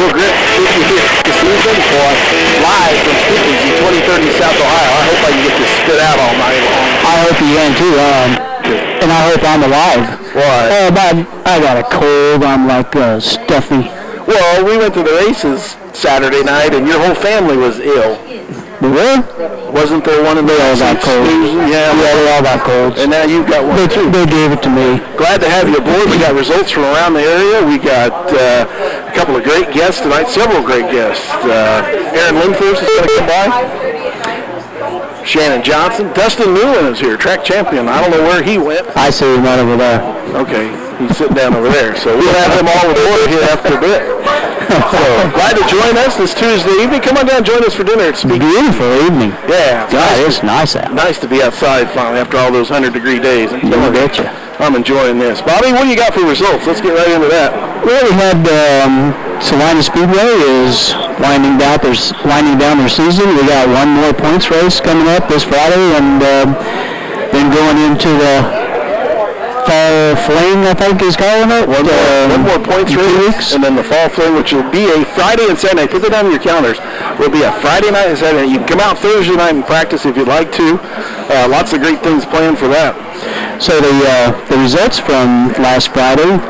Real Grit 50th season for live from Speakeasy 23rd in South Ohio. I hope I can get this spit out all night long. I hope you can too, and I hope I'm alive. Why? Oh, but I got a cold. I'm like stuffy. Well, we went to the races Saturday night, and your whole family was ill. Really? Wasn't there one of the all got cold? Yeah, they all got colds. And now you've got one too. They gave it to me. Glad to have you aboard. We got results from around the area. We got a couple of great guests tonight, several great guests. Aaron Lindfors is going to come by. Shannon Johnson. Dustin Newland is here, track champion. I don't know where he went. I see him right over there. Okay, he's sitting down over there. So we'll have him all aboard here after a bit. So glad to join us this Tuesday evening. Come on down and join us for dinner at Speakeasy. Beautiful evening. Yeah. It's nice out. Nice to be outside finally after all those 100-degree days. You betcha. I'm enjoying this. Bobby, what do you got for results? Let's get right into that. Well, we had Salina Speedway is winding down their season. We got one more points race coming up this Friday, and then going into the Fall Fling, I think is calling it. One more points race, and then the Fall Fling, which will be a Friday and Saturday. Put that on your calendars. Will be a Friday night and Saturday. You can come out Thursday night and practice if you'd like to. Lots of great things planned for that. So the results from last Friday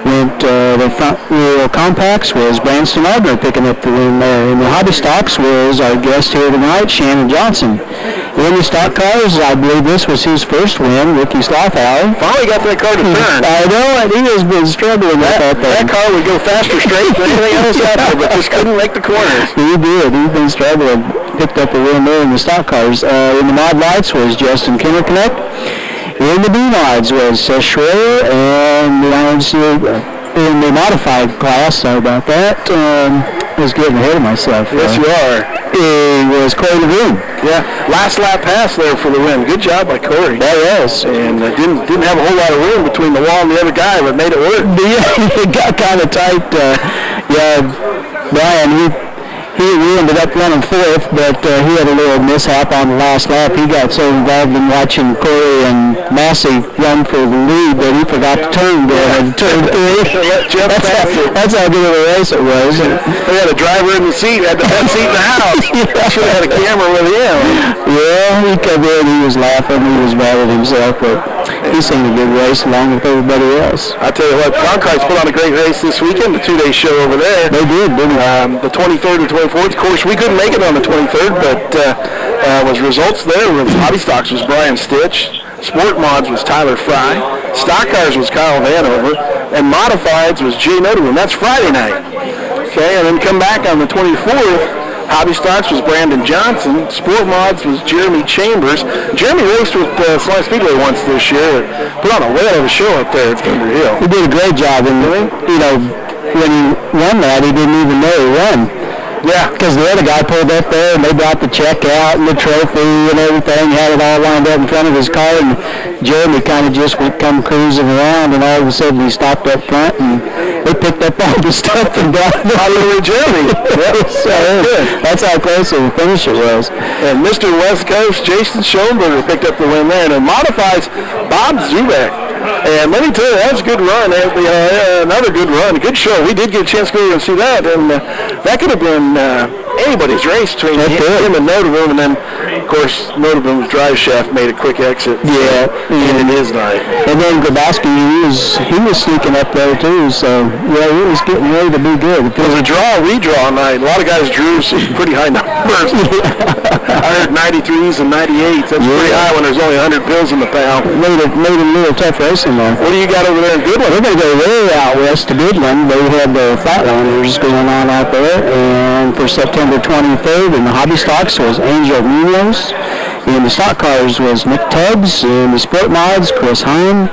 went the front wheel compacts was Branston Aldner picking up the win there. And the hobby stocks was our guest here tonight, Shannon Johnson. In the stock cars, I believe this was his first win, Ricky Slothower. Finally got that car to turn. I know, and he has been struggling with that thing. That car would go faster straight than anything else out there, but just couldn't make the corners. He did. He's been struggling. Picked up the win there in the stock cars. In the mod lights was Justin Kinnerknecht. In the B mods was Seth Schroeder, and in the modified class, sorry about that. I was getting ahead of myself. Yes, you are. It was Corey Levine. Yeah, last lap pass there for the win. Good job by Corey. That was. And didn't have a whole lot of room between the wall and the other guy, but made it work. Yeah, it got kind of tight. Brian, we ended up running fourth, but he had a little mishap on the last lap. He got so involved in watching Corey and Massey run for the lead that he forgot to turn turn three. That's how good of a race it was. They had a driver in the seat, had the best seat in the house. Should have had a camera with him. Yeah, he came in, he was laughing, he was mad at himself, but he seemed a good race along with everybody else. I tell you what, Concards put on a great race this weekend, the two-day show over there. They did, didn't they? The 23rd and 24th. Of course, we couldn't make it on the 23rd, but was results there. With Hobby Stocks was Brian Stitch. Sport Mods was Tyler Fry. Stock Cars was Kyle Vanover. And Modifieds was Jay Noterman. That's Friday night. Okay, and then come back on the 24th. Hobby Stocks was Brandon Johnson. Sport Mods was Jeremy Chambers. Jeremy raced with Salina Speedway once this year. Put on a whale of a show up there at Thunder Hill. He did a great job. And, when he won that, he didn't even know he won. Yeah, because the other guy pulled up there, and they brought the check out and the trophy and everything, had it all lined up in front of his car, and Jeremy kind of just would come cruising around, and all of a sudden he stopped up front, and they picked up all the stuff and brought it over to Jeremy. So that's how close of a finish it was. And Mr. West Coast, Jason Schoenberger, picked up the win there, and in Modifieds, Bob Zubek. And let me tell you, that was a good run. Another good run, a good show. We did get a chance to go and see that, and that could have been anybody's race between him and Noterman, and then, of course, Noterman's drive shaft made a quick exit. Yeah, in his night. And then Grabowski, he was sneaking up there too. So yeah, he was getting ready to be good. It was a redraw night. A lot of guys drew some pretty high numbers. I heard 93s and 98s. That's pretty high when there's only 100 bills in the pound. Made it a little tough racing there. What do you got over there in Goodland? We're going to go way out west to Goodland. They had the Flatliners going on out there. And for September 23rd, in the Hobby Stocks was Angel Munoz. In the stock cars was Nick Tubbs. In the sport mods, Chris Hine.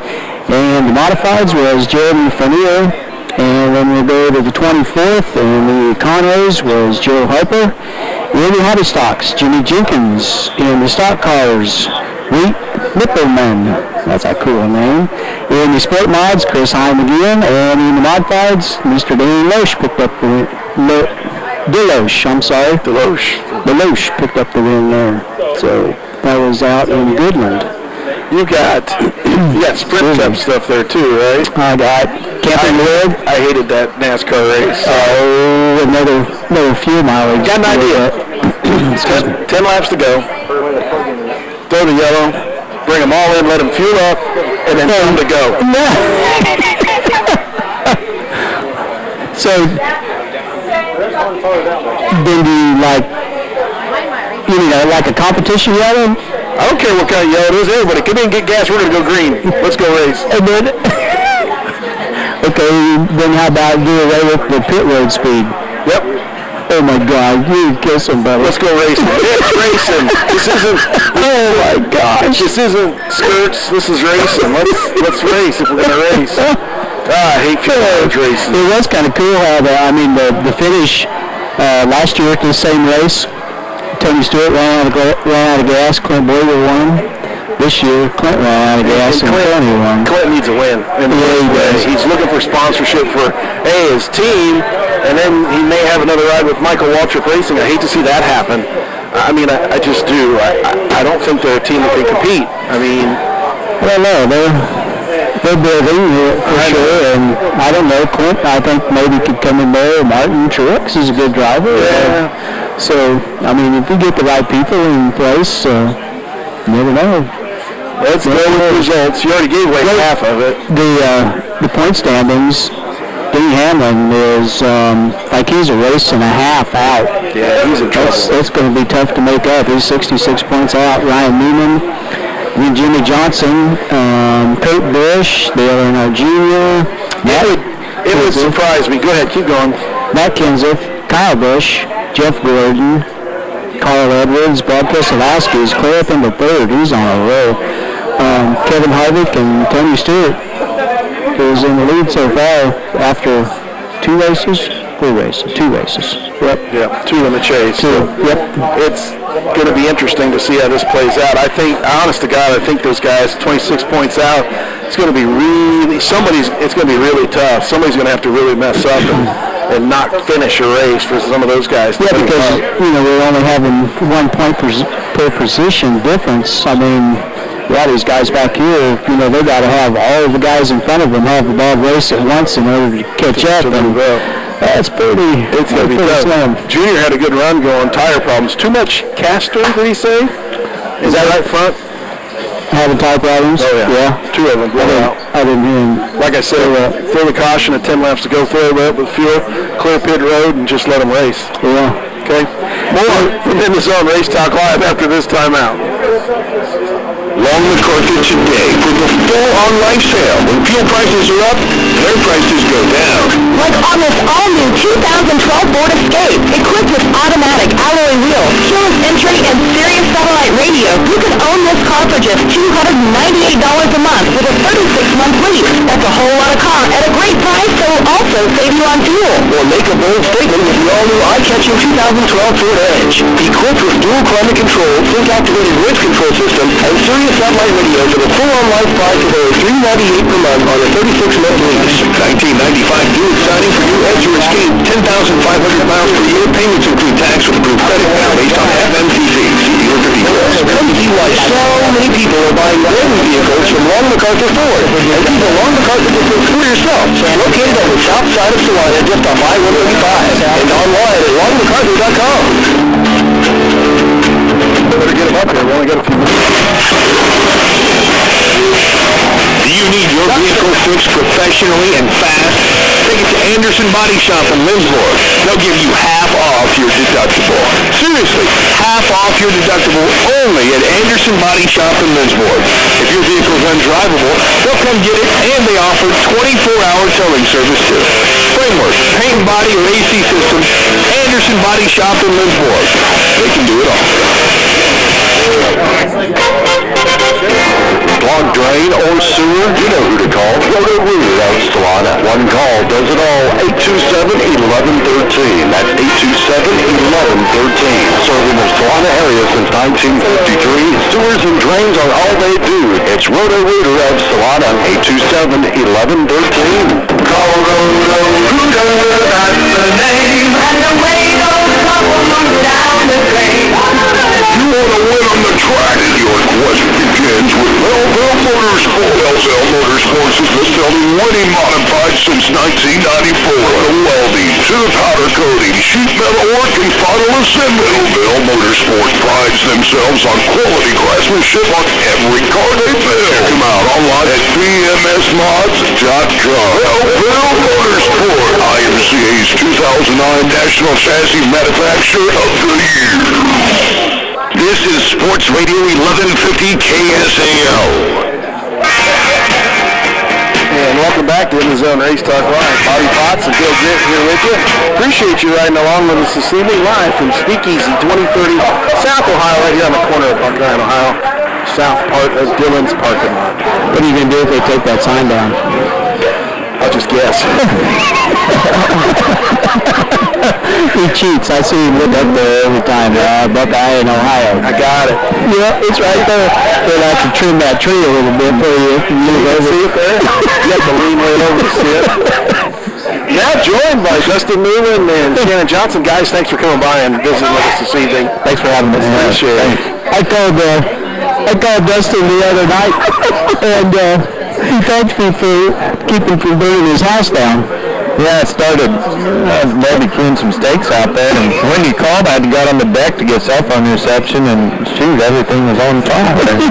And the modifieds was Jeremy Fanier. And then we'll go to the 24th. And the Conrays was Joe Harper. In the Hobby Stocks, Jimmy Jenkins. In the stock cars, Wheat Nippelman. That's a cool name. In the sport mods, Chris Hine again. And in the modifieds, Mr. Danny Loesch picked up the Deloche picked up the win there. So that was out in Goodland. You got You got sprint cup stuff there too, right? I got Camping Wood. I hated that NASCAR race. Oh, another fuel mileage. Got an idea. 10 laps to go. Throw the yellow. Bring them all in. Let them fuel up, and then tell them to go. So, then do you like a competition yellow? I don't care what kind of yellow it is. Everybody, come in and get gas. We're going to go green. Let's go race. And then, okay, then how about do away with the pit road speed? Yep. Oh my God, you kiss him, brother. Let's go racing. It's racing. This isn't. Oh my gosh. This isn't skirts. This is racing. Let's race if we're going to race. I hate racing. It was kind of cool how the finish last year at the same race. Tony Stewart ran out of gas. Clint Boyer won. This year, Clint ran out of gas and Tony won. Clint needs a win. He's looking for sponsorship for his team, and then he may have another ride with Michael Waltrip Racing. I hate to see that happen. I just do. I don't think they're a team that can compete. Well, no, they're building for sure, and I don't know, Clint, I think maybe could come in there. Martin Truex is a good driver. Yeah. So, if you get the right people in place, you never know. Let's go with results. You already gave away half of it. The point standings, Denny Hamlin is he's a race and a half out. Yeah, he's in trouble. That's going to be tough to make up. He's 66 points out. Ryan Newman, then Jimmy Johnson, Kurt Busch, Dale Earnhardt Jr. It would surprise me. Go ahead, keep going. Matt Kenseth, Kyle Busch, Jeff Gordon, Carl Edwards, Brad Keselowski is clear up into third. He's on a roll. Kevin Harvick and Tony Stewart, who's in the lead so far after 2 races. Yep. Yeah, 2 in the chase. 2. Yep. It's going to be interesting to see how this plays out. I think, honest to God, those guys 26 points out. It's going to be it's going to be really tough. Somebody's going to have to really mess up and not finish a race for some of those guys. Yeah, because we're only having 1 point per position difference. These guys back here, they got to have all the guys in front of them have a bad race at once in order to catch up. That's pretty. It's going to be tough. Slim. Junior had a good run going. Tire problems. Too much caster, did he say? Is that right front? Having tire problems? Oh, yeah. 2 of them. I didn't hear him. Like I said, throw the caution at 10 laps to go. Throw it up with fuel. Clear pit road and just let them race. Yeah. Okay? More from In the Zone Race Talk Live after this timeout. Long McCarthy today for the full online sale. When fuel prices are up, their prices go down. Like on this all-new 2012 Ford Escape, equipped with automatic alloy wheels, keyless entry, and Sirius satellite radio, you can own this car for just $298 a month with a 36-month lease. That's a whole lot of car at a great price that will also save you on fuel. Or make a bold statement with the all-new eye-catching 2012 Ford Edge. Equipped with dual climate control, sync-activated roof control system, and Sirius satellite radio for the full online price of over $398 per month on a 36-month lease. 1995 due exciting for your Edge or Escape. 10,500 miles per year. Payments include tax with approved credit now based on FMCC. See dealer for details. Come see why so many people are buying brand new vehicles from Long MacArthur Ford. And see the Long MacArthur difference for yourself. Located on the south side of Salina, just off I-135. And online at longmacarthur.com. Better get them up here. We only got a few minutes. Do you need your vehicle fixed professionally and fast? Take it to Anderson Body Shop in Lindsborg. They'll give you half off your deductible. Seriously, half off your deductible only at Anderson Body Shop in Lindsborg. If your vehicle is undrivable, they'll come get it, and they offer 24-hour towing service too. Framework, paint, body, or AC systems, Anderson Body Shop in Lindsborg. They can do it all. Clogged drain or sewer? You know who to call. Roto-Rooter out of Salina. One call does it all. 827-1113. That's 827-1113. Serving the Salina area since 1953. Sewers and drains are all they do. It's Roto-Rooter out of Salina. 827-1113. Call Roto-Rooter, that's the name. And away goes trouble down the drain. You want to win on the track? Your quest begins with Belleville Motorsport From the welding to the powder coating, sheet metal work, and final assembly, Middleville Motorsport prides themselves on quality craftsmanship on every car they build. Check them out online at bmsmods.com. Middleville Motorsport, IMCA's 2009 National Chassis Manufacturer of the Year. This is Sports Radio 1150 KSAO. And welcome back to In the Zone Race Talk Live. Bobby Potts and Bill Grant here with you. Appreciate you riding along with us this evening live from Speakeasy 2030 South Ohio, right here on the corner of Buckeye, Ohio. South part of Dillon's parking lot. What are you going to do if they take that sign down? I'll just guess. He cheats. I see him look up there every time. Buckeye in Ohio. I got it. Yeah, it's right there. They'll have to trim that tree a little bit for you. You can see it there? You have to lean right over to see it. Now joined by Justin Newman and Shannon Johnson. Guys, thanks for coming by and visiting with us this evening. Thanks for having us. Appreciate it. I called Dustin the other night, and he thanked me for keeping from burning his house down. Yeah, it started barbecuing some steaks out there, and when you called, I had to go on the deck to get cell phone reception, and shoot, everything was on fire. Things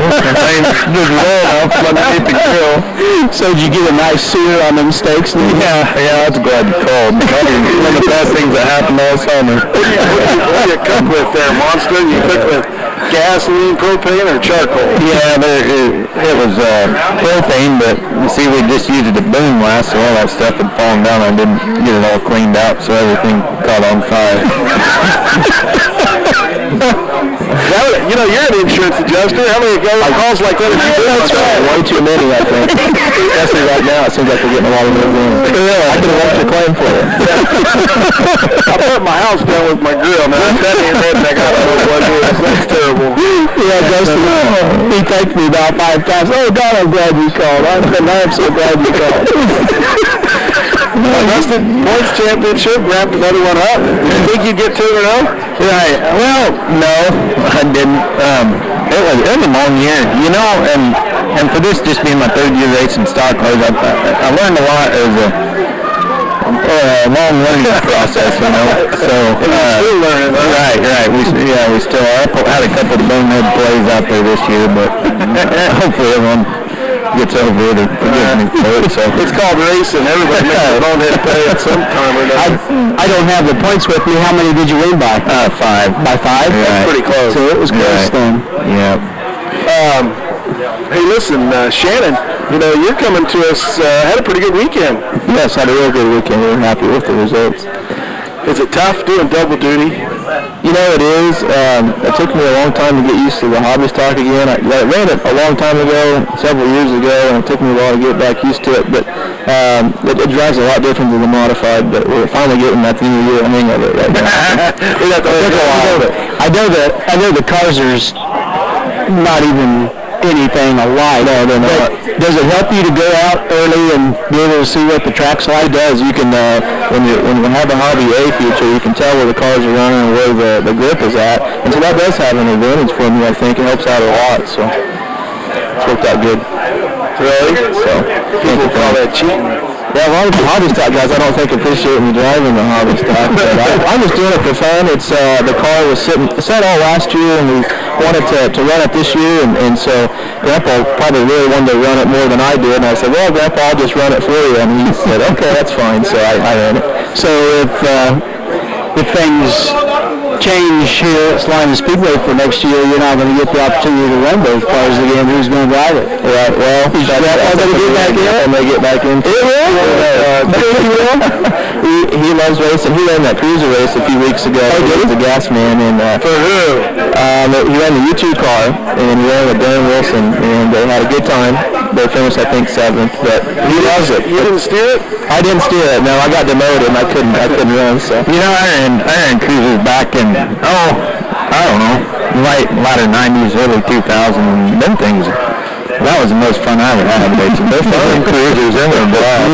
just rolled off underneath the grill. So did you get a nice sear on them steaks? Yeah, I was glad you called. One of the best things that happened all summer. What do you cook with there, Monster? You cook with gasoline, propane, or charcoal? Yeah, it was propane, but you see, we just used it to boom last, so all that stuff had fallen down. I didn't get it all cleaned out, so everything caught on fire. You know, you're an insurance adjuster. How many calls like that have you done? That's right. Way too many, I think. Especially right now, it seems like we're getting a lot of those in. I can write your claim for you. I put my house down with my grill. Now, that ain't redneck. I don't know what it is. That's terrible. Yeah, Justin, he thanked me about 5 times. Oh, God, I'm glad you called. I'm so glad you called. Justin, points championship, wrapped another one up. Did you think you'd get 2 in a row? Right. Well, no, I didn't. It was a long year, you know, and for this just being my 3rd year racing stock cars, I learned a lot. It was a long learning process, you know. So still learning, huh? Right. We still are. I had a couple of bonehead plays out there this year, but hopefully everyone gets over it or forgives me for it. So it's called racing. Everybody makes a bonehead play at some time or another. I don't have the points with me. How many did you win by? 5. By 5? Right. That's pretty close. So it was close then. Yeah. Hey, listen, Shannon, you know, you're coming to us, had a pretty good weekend. Yes, had a real good weekend. We were happy with the results. Is it tough doing double duty? You know, it is. It took me a long time to get used to the hobby stock again. I ran it a long time ago, several years ago, and it took me a while to get back used to it. But it drives a lot different than the modified. But we're finally getting at the end of the year hang of it right now. We got to take a while. I know the cars are not even anything alike. No, they're not. Does it help you to go out early and be able to see what the track's like? It does. You can, when you have a Hobby A feature, you can tell where the cars are running and where the grip is at. And so that does have an advantage for me, I think. It helps out a lot. So it's worked out good. Really? So people call that cheating. Yeah, a lot of the hobby stock guys I don't think appreciate me driving the hobby stock. But I'm just doing it for fun. It's the car was sat all last year, and we wanted to run it this year, and so Grandpa probably really wanted to run it more than I did, and I said, well, Grandpa, I'll just run it for you, and he said, okay, that's fine, so I ran it. So if things change here at Slime Speedway for next year, you're not going to get the opportunity to run those cars again. Who's going to drive it? Right, well, he's going to get back in, and they get back in. He loves racing. He ran that cruiser race a few weeks ago. He was the gas man. And, for who? He ran the U2 car, and he ran with Darren Wilson, and they had a good time. They finished, I think, 7th, but he loves it. You didn't steer it? I didn't steer it. No, I got demoted, and I couldn't run. So you know, I ran cruisers back in I don't know, latter 90s, early 2000s, and them things. That was the most fun I ever had racing. Those fun cruisers, they were a blast.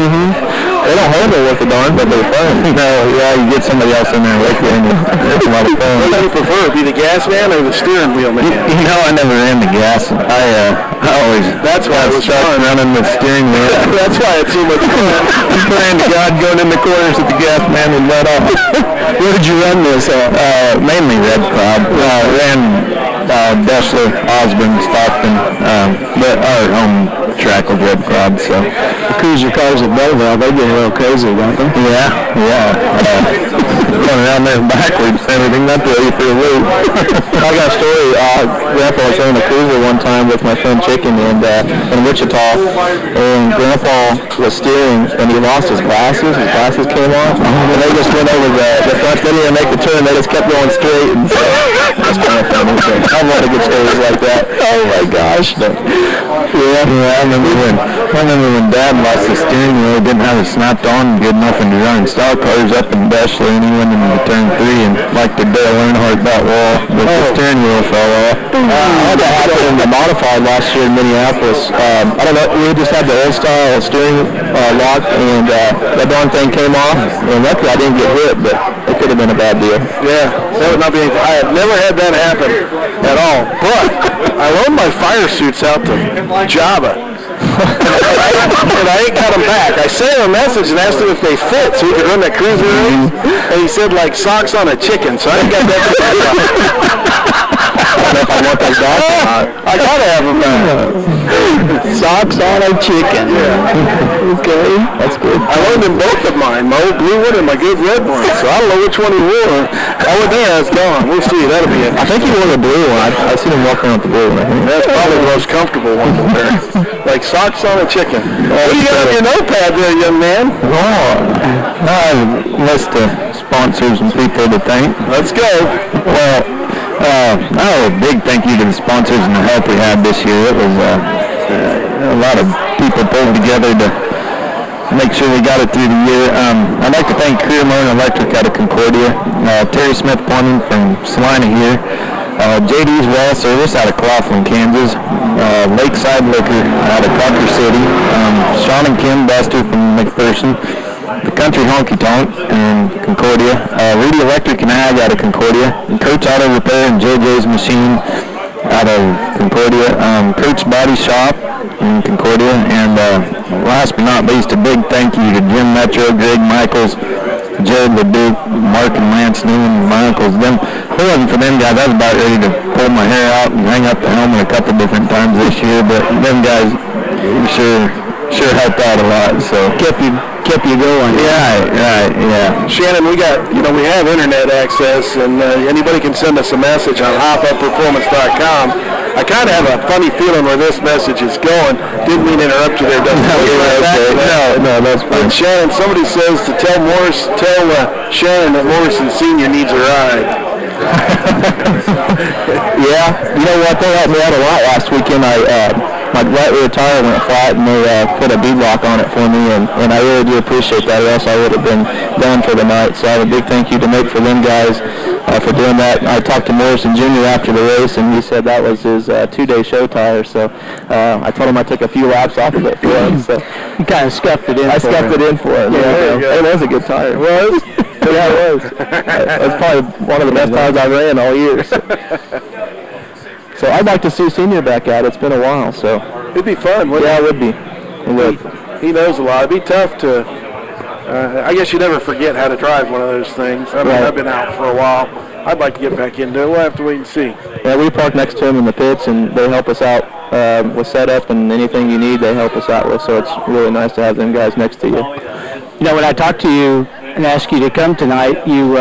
They don't handle with the darn, but they're fun. No, yeah, you get somebody else in there with you, and it's a lot of fun. What do you prefer, be the gas man or the steering wheel man? You know, I never ran the gas. I always. That's why it was stuck fun. running the steering wheel. That's why it's so much fun. Praying to God, going in the corners with the gas man and let off. Where did you run this at? Mainly Red Cloud. Ran Deshler, Osborne, Stockton, but our home track was Red Cloud, so. The cruiser cars at Belleville, they get a little crazy, don't they? Yeah. Going around there backwards and everything, not ready for a loop. I got a story. Grandpa was running a cruiser one time with my friend Chicken in Wichita, and Grandpa was steering, and he lost his glasses. His glasses came off, and they just went over the front. They didn't make the turn. They just kept going straight. And so that's kind of funny. So I have a lot of good stories like that. Oh my gosh! But, yeah. I remember when Dad lost the steering wheel. He didn't have it snapped on good enough, and he running stock cars up in Deshler, and he went into turn 3 and like the Dale Earnhardt that wall, but the steering wheel fell off. I had that happen in the modified last year in Minneapolis. I don't know, we just had the old style steering lock, and that darn thing came off, and luckily I didn't get hit, but it could have been a bad deal. Yeah, that would not be anything. I have never had that happen at all, but I loaned my fire suits out to Java. And I ain't got them back. I sent him a message and asked him if they fit so he could run that cruiser race, and he said like socks on a chicken, so I ain't got that back. I don't know if I want those back or not. I gotta have them back. Socks on a chicken. Yeah. Okay, that's good. I loaned him both of mine, my old blue one and my good red one, so I don't know which one he wore. I went there, it's gone. We'll see, that'll be it. I think he wore the blue one. I've seen him walking with the blue one, I think. That's probably the most comfortable one to wear. Like socks on a chicken. What do you got on your notepad there, young man? Oh, I have a list of sponsors and people to thank. Let's go. Well, a big thank you to the sponsors and the help we had this year. It was a lot of people pulled together to make sure we got it through the year. I'd like to thank Career Mode Electric out of Concordia, Terry Smith Plumbing from Salina here, JD's Well Service out of Claflin, Kansas, Lakeside Liquor out of Parker City, Sean and Kim Buster from McPherson, the Country Honky Tonk in Concordia, Rudy Electric and Ag out of Concordia, and Coach Auto Repair and JJ's Machine out of Concordia, Coach Body Shop in Concordia, and last but not least, a big thank you to Jim Metro, Greg Michaels, Jared LeDuc, Mark and Lance Newman, my uncles. If it wasn't for them guys, I was about ready to pull my hair out and hang up the helmet a couple different times this year, but them guys sure helped out a lot, so kept you going. Right, yeah. Shannon, we have internet access, and anybody can send us a message on hopupperformance.com. I kind of have a funny feeling where this message is going. Didn't mean to interrupt you there. No, that's fine. And Shannon, somebody says to tell Shannon that Morrison Sr. needs a ride. Yeah, you know what? They helped me out a lot last weekend. My right rear tire went flat, and they put a beadlock on it for me, and I really do appreciate that, or else I would have been done for the night. So I have a big thank you to make for them guys for doing that. I talked to Morrison Jr. after the race, and he said that was his 2-day show tire. So I told him I took a few laps off of it for him. So You kind of scuffed it in. I scuffed it in for him. Yeah, It was a good tire. It was? Yeah, it was. That's probably one of the best tires I ran all year. So I'd like to see Senior back out. It's been a while, so. It'd be fun, wouldn't Yeah, it? it would be. It would. He knows a lot. It'd be tough to, I guess you never forget how to drive one of those things. I mean, Right. I've been out for a while. I'd like to get back into it. We'll have to wait and see. Yeah, we park next to them in the pits, and they help us out with setup and anything you need, they help us out with. So it's really nice to have them guys next to you. You know, when I talked to you and asked you to come tonight, you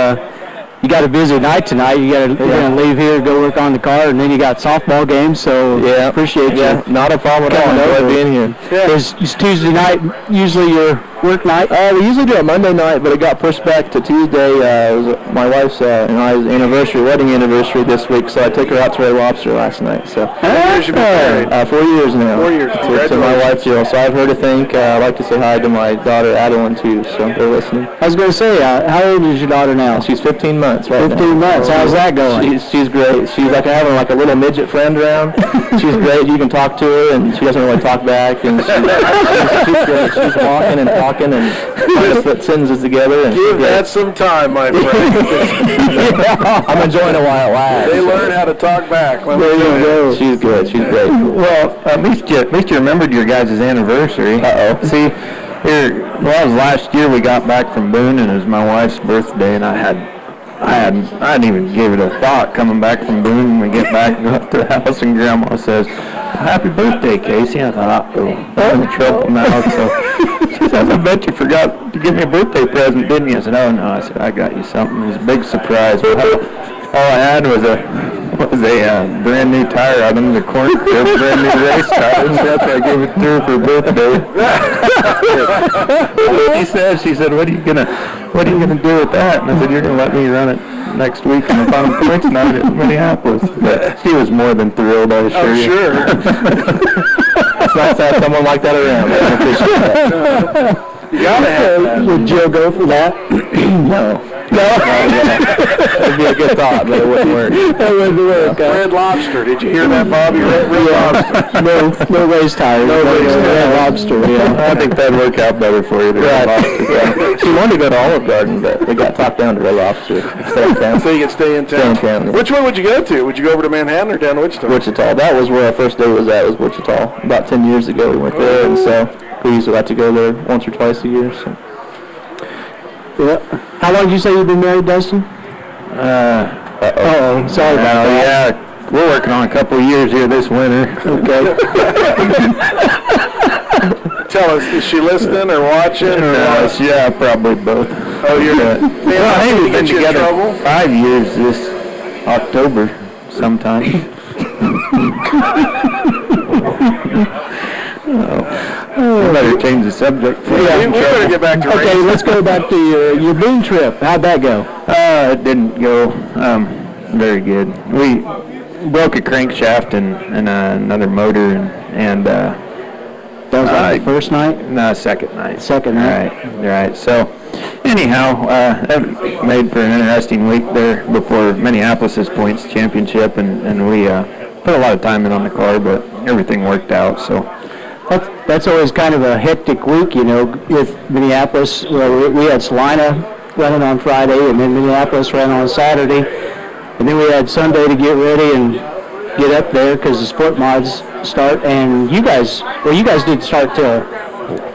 got a busy night tonight. You're gonna leave here, go work on the car, and then you got softball games. So Yeah, appreciate you. Not a problem at all. Coming Enjoy over. being here. Is Tuesday night usually your work night? We usually do it Monday night, but it got pushed back to Tuesday. It was my wife's and I's wedding anniversary this week, so I took her out to Red Lobster last night. So 4 years you've been married. 4 years now. 4 years. To my wife, Jill. So I have her to thank. I'd like to say hi to my daughter, Adeline, too, so they're listening. I was going to say, how old is your daughter now? She's 15 months right now. 15 months. How's that going? She's great. She's like having like a little midget friend around. She's great. You can talk to her, and she doesn't really talk back. And she's great. She's walking and talking talking and trying to put sentences together. And Give that some time, my friend. I'm enjoying it while it lasts. They learn how to talk back. She's good. She's great. Well, at least you remembered your guys' anniversary. Uh-oh. See, it was last year we got back from Boone, and it was my wife's birthday, and I hadn't even gave it a thought coming back from Boone. And we get back and go up to the house, and Grandma says, "Happy birthday, Casey." I thought, I'm in trouble now. So she says, "I bet you forgot to give me a birthday present, didn't you?" I said, "Oh no." I said, "I got you something." It was a big surprise. All I had was a brand new tire out under the corner, brand new race tires. That's why I gave it to her for birthday. She said, "What are you gonna do with that?" And I said, "You're gonna let me run it next week in the final points night at Minneapolis." But she was more than thrilled, I assure you. Sure. It's nice to have someone like that around. I appreciate that. You gotta have that. Would Joe go for that? No. It'd be a good thought, but it wouldn't work. That wouldn't work. Red Lobster. Did you hear that, Bobby? Red Lobster. No race tires. No race tires. Red Lobster, yeah. I think that'd work out better for you. Red Lobster. She wanted to go to Olive Garden, but we got talked down to Red Lobster. So you can stay in town. Which one would you go to? Would you go over to Manhattan or down to Wichita? Wichita. That was where our first day was at, was Wichita. About 10 years ago we went there, and so we used to like to go there once or twice a year. So. Yeah. How long did you say you've been married, Dustin? Uh-oh. Sorry about that. Yeah, we're working on a couple of years here this winter. Okay. Tell us, is she listening or watching? Yeah, probably both. Oh, you're good. Well, I think we've been together trouble? 5 years this October sometime. We better change the subject. Yeah, we better get back to racing. Okay, let's go back to your Boone trip. How'd that go? It didn't go very good. We broke a crankshaft and another motor, and that was like the first night? No, second night. Second night. Right. So, anyhow, that made for an interesting week there before Minneapolis' points championship, and we put a lot of time in on the car, but everything worked out. So. That's always kind of a hectic week, you know, with Minneapolis. Well, we had Salina running on Friday, and then Minneapolis ran on Saturday, and then we had Sunday to get ready and get up there because the sport mods start. And you guys didn't start till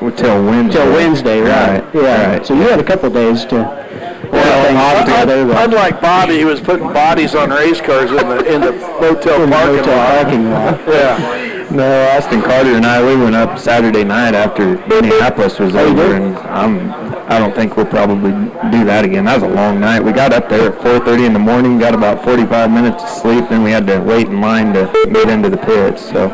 Wednesday, right? Yeah. Right. So you had a couple days to. Well, unlike Bobby, who was putting bodies on race cars in the motel parking lot. Yeah. No, Austin Carter and we went up Saturday night after Minneapolis was over, and I don't think we'll probably do that again. That was a long night. We got up there at 4:30 in the morning, got about 45 minutes of sleep, then we had to wait in line to get into the pits. So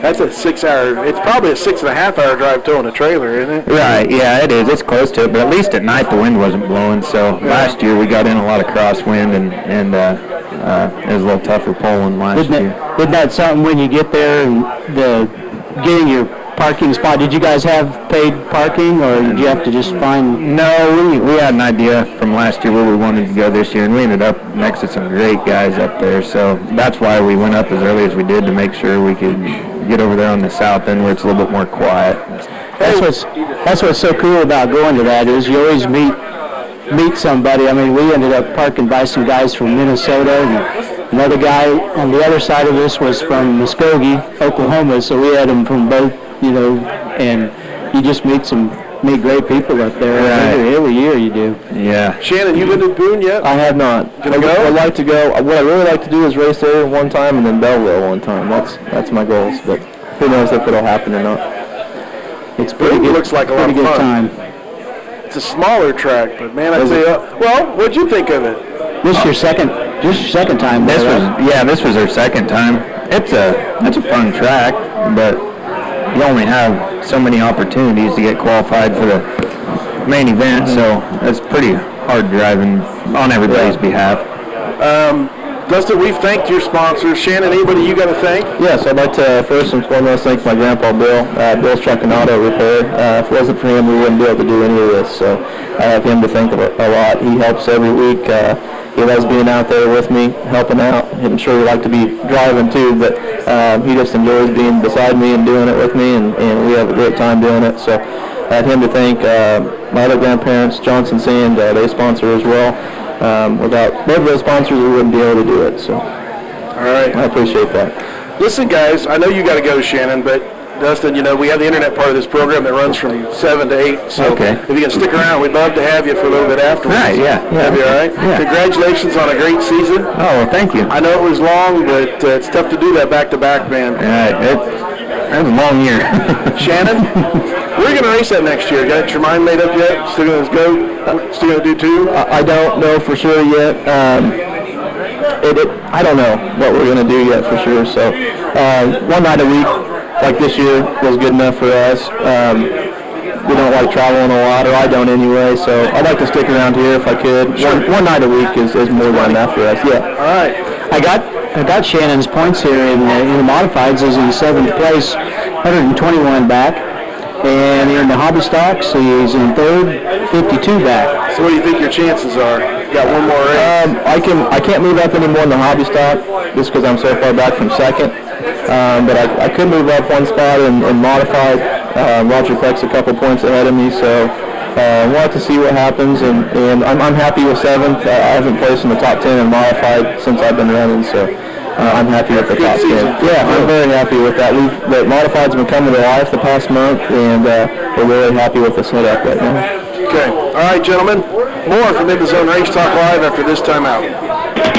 that's a 6-hour. It's probably a 6.5-hour drive towing a trailer, isn't it? Right. Yeah, it is. It's close to it, but at least at night the wind wasn't blowing. So last year we got in a lot of crosswind, and it was a little tougher pulling last year. Isn't that something when you get there and getting your parking spot? Did you guys have paid parking, or did you have to just find? No, we had an idea from last year where we wanted to go this year, and we ended up next to some great guys up there. So that's why we went up as early as we did, to make sure we could get over there on the south end where it's a little bit more quiet. That's what's so cool about going to that is you always meet somebody. I mean, we ended up parking by some guys from Minnesota, and another guy on the other side of us was from Muskogee, Oklahoma, so we had them from both, you know, and you just meet great people up there. Right. Every year you do. Yeah. Shannon, you been to Boone yet? I have not. I'd like to go. What I really like to do is race there one time and then Belleville one time. That's my goals, but who knows if it'll happen or not. It's pretty good. Looks like a lot of good fun. time. It's a smaller track, but man, I tell you, well, what'd you think of it? This your second time. This was our second time. It's a fun track, but you only have so many opportunities to get qualified for the main event, so it's pretty hard driving on everybody's behalf. Dustin, we've thanked your sponsors. Shannon, anybody you got to thank? Yes, I'd like to first and foremost thank my grandpa Bill. Bill's Truck and Auto Repair. If it wasn't for him, we wouldn't be able to do any of this. So I have him to thank a lot. He helps every week. He loves being out there with me, helping out. I'm sure he'd like to be driving too, but he just enjoys being beside me and doing it with me, and we have a great time doing it. So I had him to thank. My other grandparents, Johnson Sand, they sponsor as well. Without both of those sponsors, we wouldn't be able to do it. So, all right, I appreciate that. Listen, guys, I know you got to go, Shannon, but Dustin, we have the internet part of this program that runs from 7 to 8. So if you can stick around, we'd love to have you for a little bit afterwards. Right, yeah. That'd be all right. Yeah. Congratulations on a great season. Oh, well, thank you. I know it was long, but it's tough to do that back-to-back, man. It was a long year. Shannon, we're going to race that next year. Got your mind made up yet? Still going to go? Still going to do 2? I don't know for sure yet. I don't know what we're going to do yet for sure. So one night a week, like this year, was good enough for us. We don't like traveling a lot, or I don't anyway, so I'd like to stick around here if I could. Sure. One night a week is more than enough for us. Yeah. All right. I got Shannon's points here in the modifieds. He's in 7th place, 121 back. And here in the hobby stocks, he's in 3rd, 52 back. So what do you think your chances are? You got one more race. I can't move up anymore in the hobby stock just because I'm so far back from 2nd. But I could move up one spot in modified. Roger Peck's a couple points ahead of me, so we'll have to see what happens. And I'm happy with 7th. I haven't placed in the top 10 in modified since I've been running, so I'm happy with the top 10. Yeah, I'm very happy with that. The modified's been coming to life the past month, and we're really happy with the setup right now. Okay. All right, gentlemen. More from In the Zone Race Talk Live after this timeout.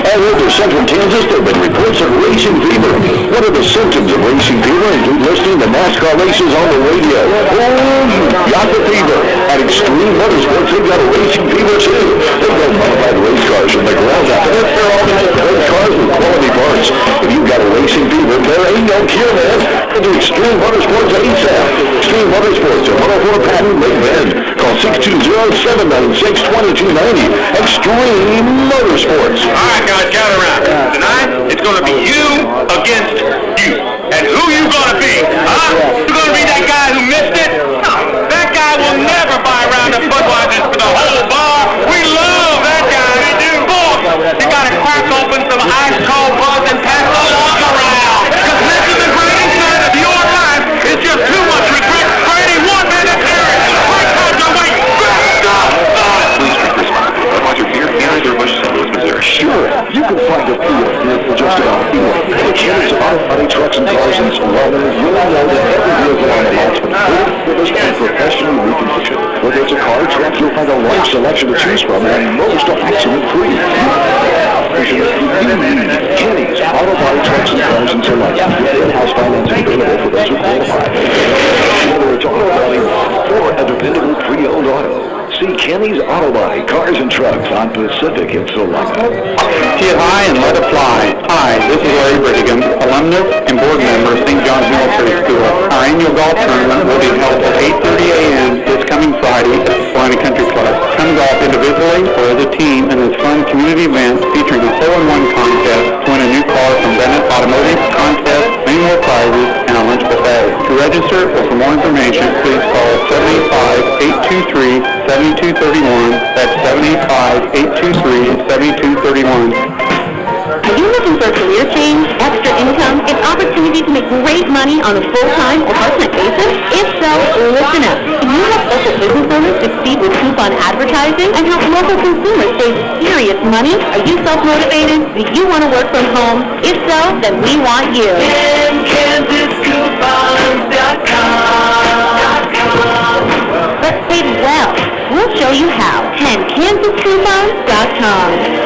All over central Kansas, there have been reports of racing fever. What are the symptoms of racing fever? Include listening to NASCAR races on the radio. Oh, you got the fever. At Extreme Motorsports, they've got a racing fever too. They've got modified race cars from the ground up. They're all race cars with quality parts. If you've got a racing fever, there ain't no cure, man. Go to Extreme Motorsports ASAP. Extreme Motorsports at 104 Patton Lake Bend. Call 620-796-2290. Extreme Motorsports. All right, guys, gather around. Tonight, it's going to be you against you. And who you going to be? You going to be that guy who missed it? No, that guy will never buy a round of Budweiser for the whole bar. We love that guy. We do. Boy, you got to crack open some ice cold Bud and pass the walk around. Because this is the greatest night of your life. It's just too much regret for any one man to carry. Break out the way. Please drink responsibly. Budweiser beer, Anheuser-Busch, St. Louis, Missouri. Sure, you can find a Ford here for just about anywhere. At Kenny's Auto Body Trucks and Cars in Solana, you'll know that every vehicle on the lot's been fully finished and professionally reconditioned. Whether it's a car or truck, you'll find a large selection to choose from and most are accident-free. Kenny's Auto Body Trucks and Cars in Solana, with in-house financing available for those who qualify. Whether it's auto body or a dependable pre-owned auto, see Kenny's Auto Body, Cars and Trucks on Pacific in Solana. Get high and let it fly. Hi, this is Larry Brittingham, alumnus and board member of St. John's Military School. Our annual golf tournament will be held at 8:30 a.m. this coming Friday at the Solana Country Club. Come golf individually or as a team in this fun community event featuring a 4-in-1 contest to win a new car from Bennett Automotive, contest, many more prizes, and a lunch buffet. To register or for more information, please call 785-823-7231. That's 785-823-7231. Are you looking for a career change, extra income, and opportunity to make great money on a full-time or part-time basis? If so, listen up. Can you help local business owners succeed with coupon advertising and help local consumers save serious money? Are you self-motivated? Do you want to work from home? If so, then we want you. But save well. We'll show you how. 10kansascoupons.com.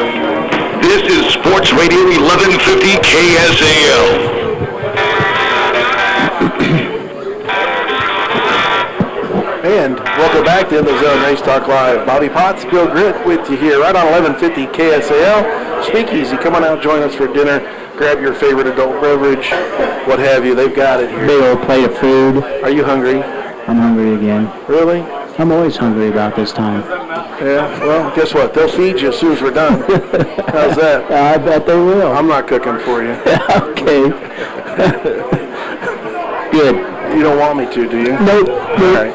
This is Sports Radio 1150 KSAL. And welcome back to In the Zone Race Talk Live. Bobby Potts, Bill Gritt with you here right on 1150 KSAL. Speakeasy, come on out, join us for dinner. Grab your favorite adult beverage, what have you. They've got it here. Big old plate of food. Are you hungry? I'm hungry again. Really? I'm always hungry about this time. Yeah, well, guess what? They'll feed you as soon as we're done. How's that? I bet they will. I'm not cooking for you. Okay. Good. You don't want me to, do you? Nope. All right.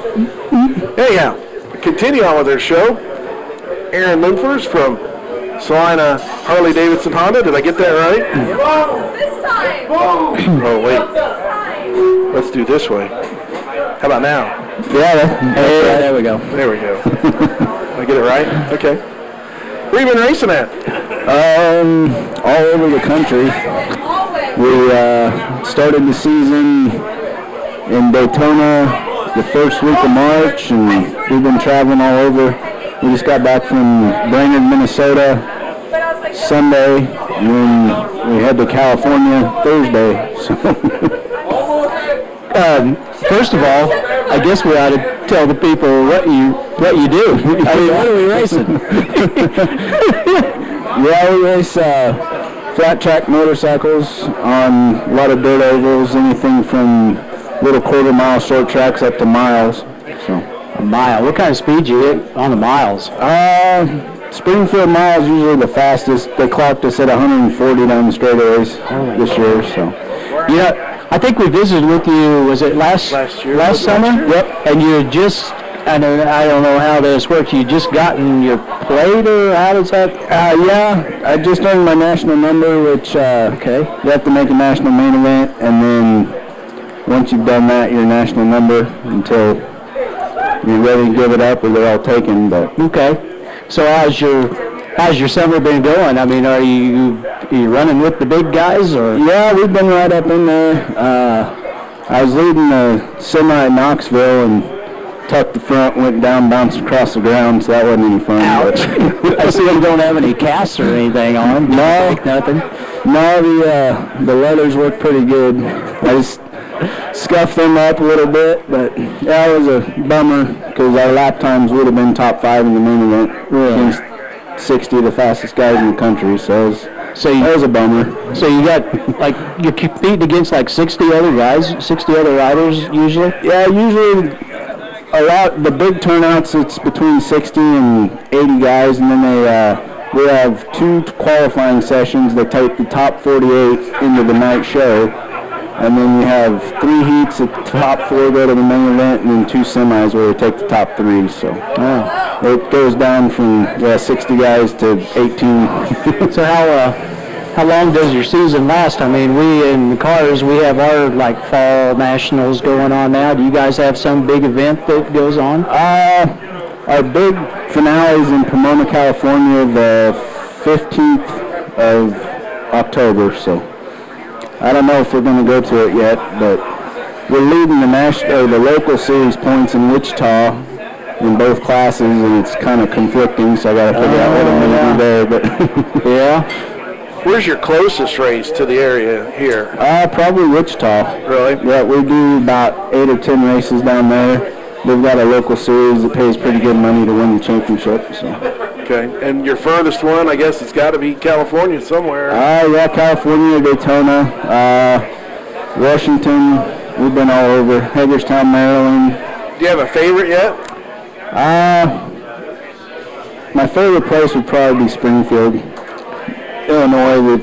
Anyhow, continue on with our show. Aaron Linfors from Salina Harley-Davidson Honda. Did I get that right? This time. Oh, wait. Let's do this way. How about now? Yeah, there we go. There we go. I get it right? Okay. Where you been racing at? All over the country. We started the season in Daytona the first week of March, and we've been traveling all over. We just got back from Brainerd, Minnesota Sunday, and then we head to California Thursday. So, first of all, I guess we ought to tell the people what you do. I mean, what are we racing? Yeah, we race flat track motorcycles on a lot of dirt ovals, anything from little quarter-mile short tracks up to miles. So a mile. What kind of speed you hit on the miles? Springfield mile is usually the fastest. They clocked us at 140 down the straightaways this year. So, yeah, I think we visited with you. Was it last year? Last summer? Yep. And you had just. I don't know how this works. You just gotten your plate, or how does that? Yeah, I just earned my national number, which okay. You have to make a national main event, and then once you've done that, your national number until you're ready to give it up, or they're all taken. But okay. So how's your summer been going? I mean, are you running with the big guys, or? Yeah, we've been right up in there. I was leading the semi in Knoxville and tucked the front, went down, bounced across the ground, so that wasn't any fun. Ouch. I see them don't have any casts or anything on them. No, nothing. No, the leathers work pretty good. I just scuffed them up a little bit, but yeah, it was a bummer because our lap times would have been top 5 in the main event against 60 of the fastest guys in the country, so that was a bummer. So you got, like, you're competing against like 60 other guys, 60 other riders usually? Yeah, usually the big turnouts, it's between 60 and 80 guys, and then we have 2 qualifying sessions. They take the top 48 into the night show, and then we have 3 heats. The top 4 go to the main event, and then 2 semis where we take the top 3. So it goes down from 60 guys to 18. So how long does your season last? I mean, we in the cars, we have our like fall nationals going on now. Do you guys have some big event that goes on? Our big finale is in Pomona, California, the 15th of October. So I don't know if we're going to go to it yet, but we're leading the local series points in Wichita in both classes, and it's kind of conflicting. So I got to figure out what I'm going to do there. But yeah. Where's your closest race to the area here? Probably Wichita. Really? Yeah, we do about 8 or 10 races down there. They've got a local series that pays pretty good money to win the championship. So. Okay, and your furthest one, I guess it's got to be California somewhere. Yeah, California, Daytona, Washington. We've been all over. Hagerstown, Maryland. Do you have a favorite yet? My favorite place would probably be Springfield, Illinois.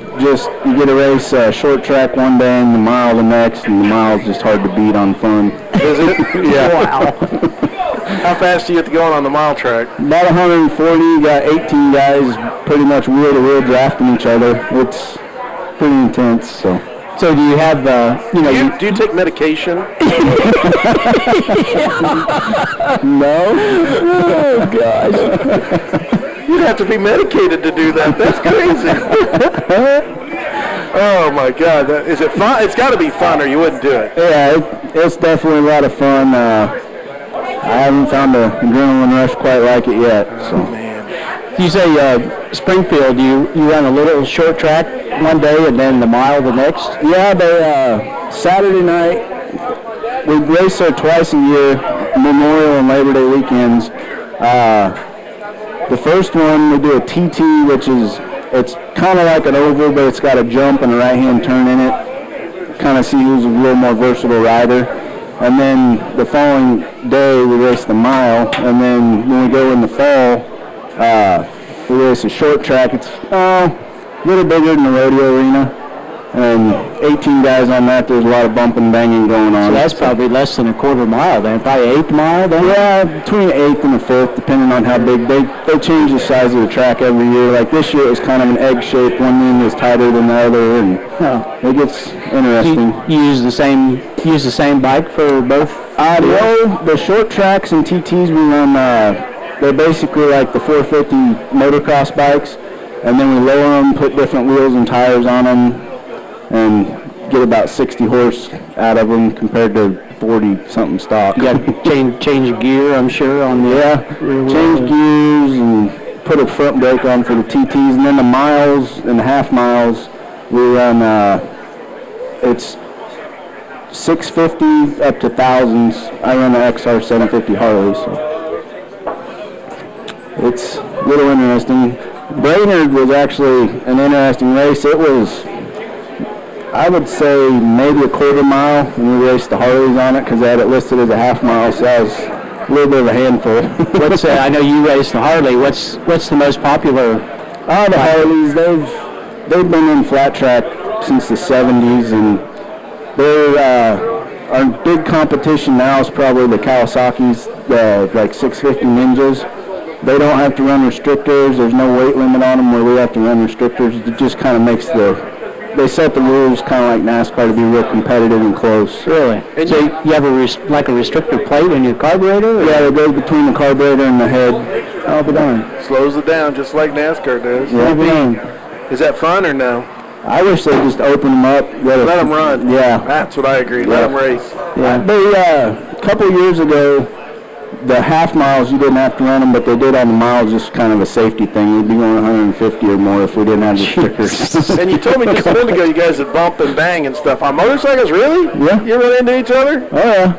You get a race short track one day and the mile the next, and the mile is just hard to beat on fun. Is it? Yeah. Wow. How fast do you get to go on the mile track? About 140. You got 18 guys pretty much wheel to wheel drafting each other. It's pretty intense. So do you have do you take medication? No. Oh gosh. You'd have to be medicated to do that. That's crazy. Oh my God! Is it fun? It's got to be fun, or you wouldn't do it. Yeah, it's definitely a lot of fun. I haven't found an adrenaline rush quite like it yet. So. Oh man! You say Springfield. You run a little short track one day and then the mile the next. Yeah, Saturday night we race there twice a year, Memorial and Labor Day weekends. The first one we do a TT, which it's kind of like an oval, but it's got a jump and a right-hand turn in it. Kind of see who's a little more versatile rider. And then the following day we race the mile, and then when we go in the fall, we race a short track. It's a little bigger than the rodeo arena. And 18 guys on that, there's a lot of bumping and banging going on. So that's probably less than a quarter mile then, probably 1/8 mile then? Yeah, between the 1/8 and the 1/5, depending on how big. They change the size of the track every year. Like this year it was kind of an egg shape. One end was tighter than the other, and it gets interesting. You use the same bike for both? No, the short tracks and TTs we run, they're basically like the 450 motocross bikes, and then we lower them, put different wheels and tires on them, and get about 60 horse out of them compared to 40-something stock. You got to change gear, I'm sure, on the... Yeah, change gears and put a front brake on for the TTs, and then the miles and the half miles, we run, it's 650 up to thousands. I run the XR 750 Harley, so it's a little interesting. Brainerd was actually an interesting race. It was, I would say, maybe a quarter mile when we raced the Harleys on it because they had it listed as a half mile, so that was a little bit of a handful. I know you raced the Harley. What's the most popular? The Harleys, they've been in flat track since the 70s, and they're our big competition now is probably the Kawasaki's, like 650 Ninjas. They don't have to run restrictors. There's no weight limit on them where we have to run restrictors. It just kind of makes they set the rules kind of like NASCAR to be real competitive and close. Really? And so you have a restrictor plate in your carburetor? Or? Yeah, it goes between the carburetor and the head. I'll be darned. Slows it down just like NASCAR does. Yeah. Is that fun or no? I wish they just open them up. Let them run. Yeah. That's what I agree. Let them race. Yeah. A couple of years ago, the half miles, you didn't have to run them, but they did on the miles, just kind of a safety thing. We'd be going 150 or more if we didn't have the stickers. And you told me just a minute ago you guys would bump and bang and stuff. On motorcycles, really? Yeah. You run into each other? Oh, yeah.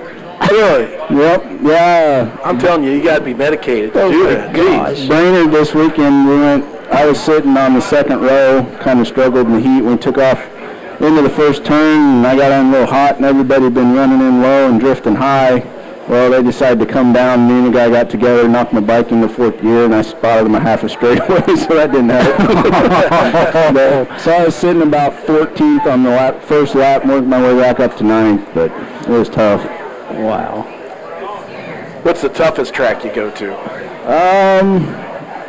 Really? Yep. Yeah. I'm telling you, you got to be medicated to do that. Jeez. Brainerd this weekend, I was sitting on the second row, kind of struggled in the heat. We took off into the first turn, and I got on a little hot, and everybody had been running in low and drifting high. Well, they decided to come down. Me and the guy got together, knocked my bike in the fourth gear, and I spotted him a half a straightaway, so that didn't help. So I was sitting about 14th on the first lap, worked my way back up to 9th, but it was tough. Wow. What's the toughest track you go to?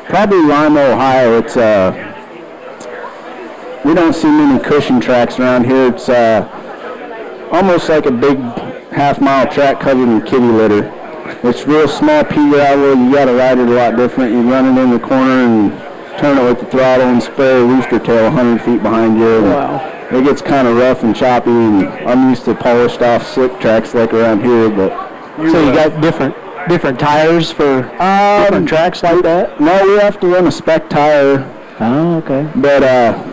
Probably Lima, Ohio. It's we don't see many cushion tracks around here. It's almost like a big half-mile track covered in kitty litter. It's real small pea gravel. You got to ride it a lot different. You run it in the corner and turn it with the throttle and spray a rooster tail 100 feet behind you. Wow. It gets kind of rough and choppy, and I'm used to polished off slick tracks like around here. But so you got different tires for different tracks like that? No, we have to run a spec tire. Oh, okay. But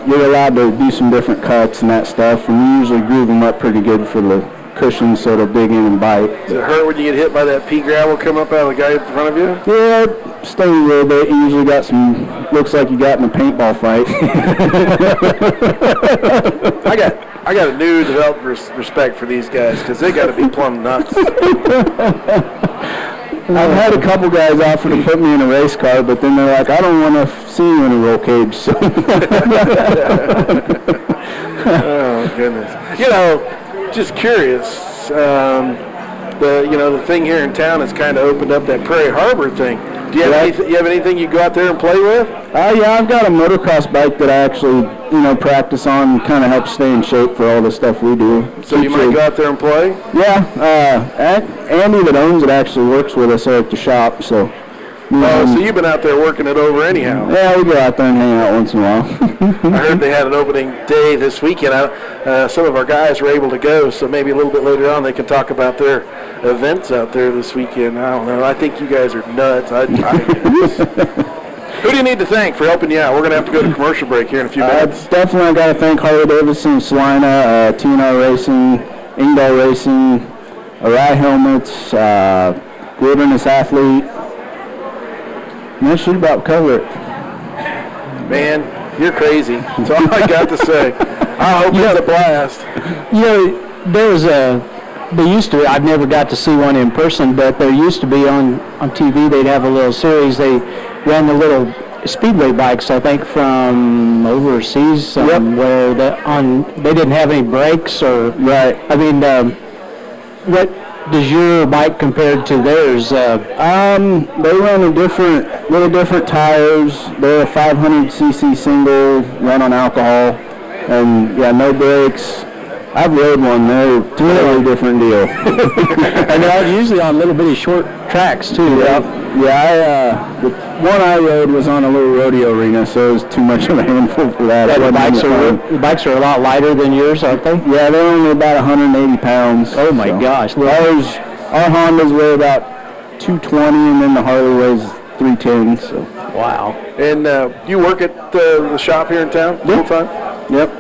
you're allowed to do some different cuts and that stuff, and we usually groove them up pretty good for the cushions so they'll dig in and bite. Does it hurt when you get hit by that pea gravel coming up out of the guy in front of you? Yeah, it stings a little bit. You usually got looks like you got in a paintball fight. I got a new developed respect for these guys because they got to be plumb nuts. I've had a couple guys offer to put me in a race car, but then they're like, I don't want to see you in a roll cage. So. Oh, goodness. Just curious, the thing here in town has kind of opened up that Prairie Harbor thing. Do you have anything you go out there and play with? Yeah, I've got a motocross bike that I actually, practice on and kind of help stay in shape for all the stuff we do. So you might go out there and play? Yeah, Andy that owns it actually works with us at the shop, so. So you've been out there working it over anyhow? Yeah, we go out there and hang out once in a while. I heard they had an opening day this weekend. Some of our guys were able to go, so maybe a little bit later on they can talk about their events out there this weekend. I don't know. I think you guys are nuts. Who do you need to thank for helping you out? We're going to have to go to commercial break here in a few minutes. Definitely got to thank Harley Davidson, Salina, TNR Racing, Ingdahl Racing, Arai Helmets, Wilderness Athlete. And that should about cover it. Man, you're crazy. That's all I got to say. I hope it's a blast. There used to be, I've never got to see one in person, but there used to be on TV, they'd have a little series. They ran the little speedway bikes, I think, from overseas where they didn't have any brakes or... Right. I mean, what does your bike compared to theirs? They run little different tires. They're a 500cc single, run on alcohol, and no brakes. I've rode one. They're a totally different deal. And they're usually on little bitty short tracks, too. Yeah, the one I rode was on a little rodeo arena, so it was too much of a handful for that. Yeah, the bikes are a lot lighter than yours, aren't they? Yeah, they're only about 180 pounds. Oh, my gosh. Our Hondas weigh about 220, and then the Harley weighs 310. So. Wow. And you work at the shop here in town full time? Yep.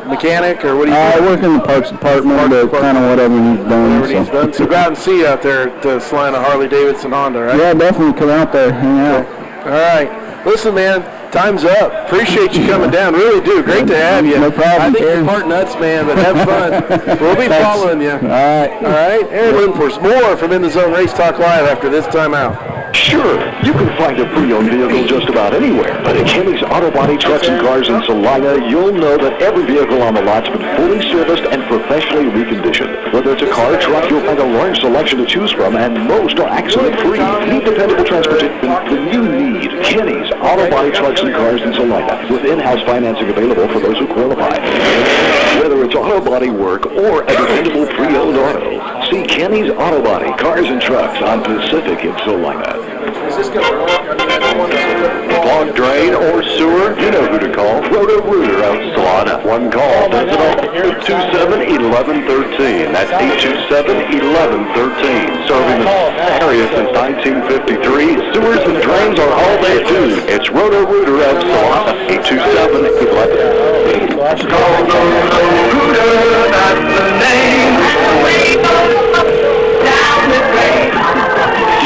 Mechanic, or what do you do? I work in the parts department, but kind of whatever needs done. So go out and see you out there at Salina Harley Davidson Honda, right? Yeah, definitely come out there, hang out. All right. Listen, man, time's up. Appreciate you coming down. Really do. Great to have you. No problem. I think you're part nuts, man, but have fun. We'll be following you. All right. All right. Aaron Lindfors, more from In the Zone Race Talk Live after this timeout. Sure, you can find a pre-owned vehicle just about anywhere, but at Kenny's Auto Body Trucks and Cars in Salina, you'll know that every vehicle on the lot's been fully serviced and professionally reconditioned. Whether it's a car or truck, you'll find a large selection to choose from, and most are accident-free. Need dependable transportation? Then you need Kenny's Auto Body Trucks and Cars in Salina, with in-house financing available for those who qualify. Whether it's auto body work or a dependable pre-owned auto, see Kenny's Auto Body Cars and Trucks on Pacific in Salina. Clogged drain or sewer? You know who to call. Roto-Rooter out in Salina. One call does it all. 827-1113. That's 827-1113. Serving the area since 1953. Sewers and drains are all they do. It's Roto-Rooter out in Salina. 827-1113. Call Roto-Rooter, that's the name.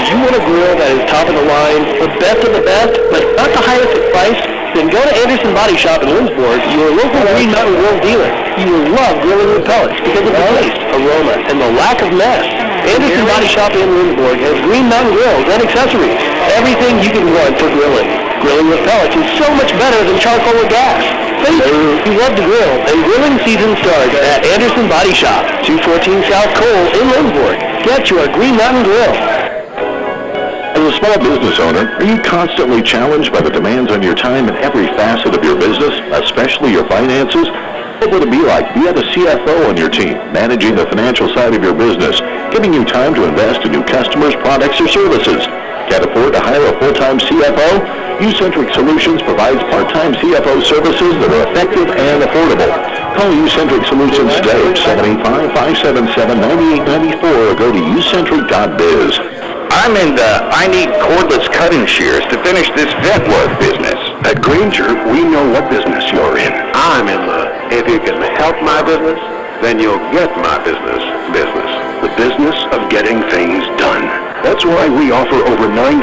Do you want a grill that is top of the line, the best of the best, but not the highest price? Then go to Anderson Body Shop in Lindsborg, your local Green Mountain Grill dealer. You will love grilling with pellets because of the taste, aroma, and the lack of mess. Anderson Body Shop in Lindsborg has Green Mountain grills and accessories. Everything you can want for grilling. Grilling with pellets is so much better than charcoal or gas. Thank you. You love to grill, and grilling season starts at Anderson Body Shop, 214 South Cole in Lindsborg. Get your Green Mountain Grill. As a small business owner, are you constantly challenged by the demands on your time in every facet of your business, especially your finances? What would it be like if you had a CFO on your team, managing the financial side of your business, giving you time to invest in new customers, products, or services? Can't afford to hire a full-time CFO? U-Centric Solutions provides part-time CFO services that are effective and affordable. Call U-Centric Solutions today at 785-577-9894 or go to ucentric.biz. I'm in I need cordless cutting shears to finish this Ventworth business. At Grainger, we know what business you're in. I'm in if you can help my business, then you'll get my business. The business of getting things done. That's why we offer over 900,000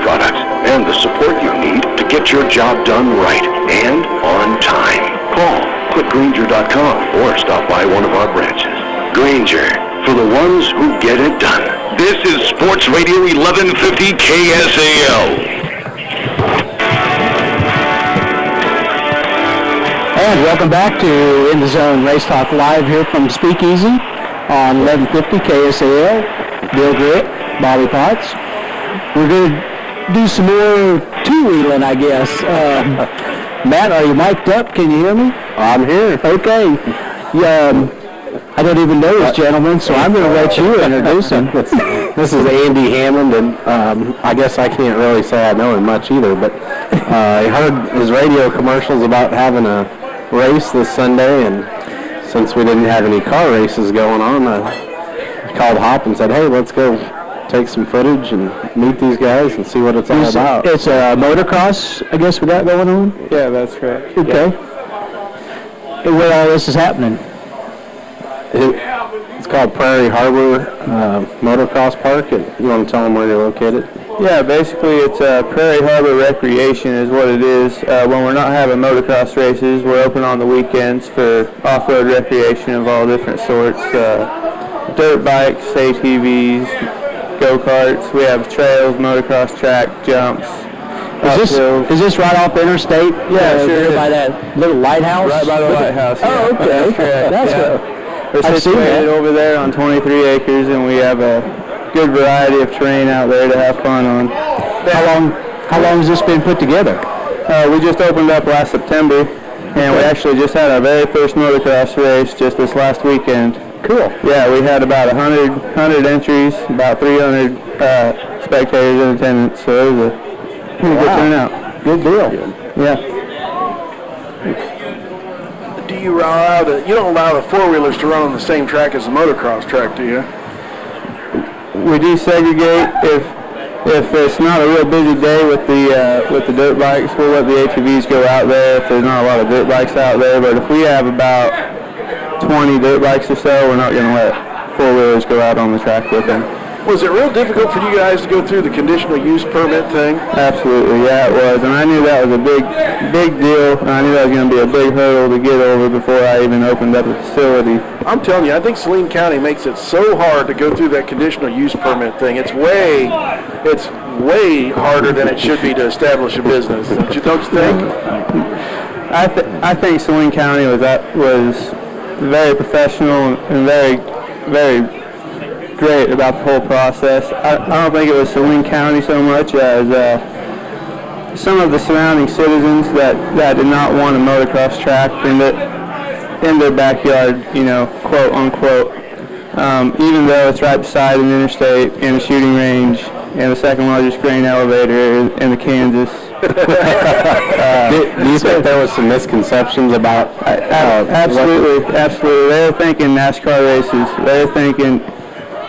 products and the support you need to get your job done right and on time. Call clickgrainger.com or stop by one of our branches. Grainger, for the ones who get it done. This is Sports Radio 1150 KSAL. And welcome back to In the Zone Race Talk Live here from Speakeasy on 1150 KSAL. Bill Gritt, Bobby Potts. We're going to do some more two-wheeling, I guess. Matt, are you mic'd up? Can you hear me? I'm here. Okay. I don't even know this gentleman, so I'm going to let you introduce him. This is Andy Hammond, and I guess I can't really say I know him much either, but I heard his radio commercials about having a race this Sunday, and since we didn't have any car races going on, I called Hop and said, hey, let's go take some footage and meet these guys and see what it's all about. It's a motocross, I guess, we got going on? Yeah, that's correct. Okay. Yeah. And where all this is happening? It's called Prairie Harbor Motocross Park. And you want to tell them where you're located? Yeah, basically it's Prairie Harbor Recreation is what it is. When we're not having motocross races, we're open on the weekends for off-road recreation of all different sorts. Dirt bikes, ATVs, go-karts. We have trails, motocross track, jumps. Is this right off the interstate? Yeah, sure. By that little lighthouse? Right by the lighthouse. Oh, okay. That's correct. That's We're situated over there on 23 acres, and we have a good variety of terrain out there to have fun on. How long has this been put together? We just opened up last September. And we actually just had our very first motocross race just this last weekend. Cool. Yeah, we had about 100 entries, about 300 spectators in attendance, so it was a pretty good turnout. Good deal. Yeah. Do you don't allow the four-wheelers to run on the same track as the motocross track, do you? We do segregate. If it's not a real busy day with the dirt bikes, we'll let the ATVs go out there if there's not a lot of dirt bikes out there. But if we have about 20 dirt bikes or so, we're not going to let four-wheelers go out on the track with them. Was it real difficult for you guys to go through the conditional use permit thing? Absolutely, yeah, it was. And I knew that was a big deal, and I knew that was going to be a big hurdle to get over before I even opened up the facility. I'm telling you, I think Saline County makes it so hard to go through that conditional use permit thing. It's way harder than it should be to establish a business. Don't you think? I think Saline County was very professional and very great about the whole process. I don't think it was Saline County so much as some of the surrounding citizens that did not want a motocross track in their backyard, quote unquote. Even though it's right beside an interstate and a shooting range and the second largest grain elevator in the Kansas. Do you think there was some misconceptions about? Absolutely. They were thinking NASCAR races. They were thinking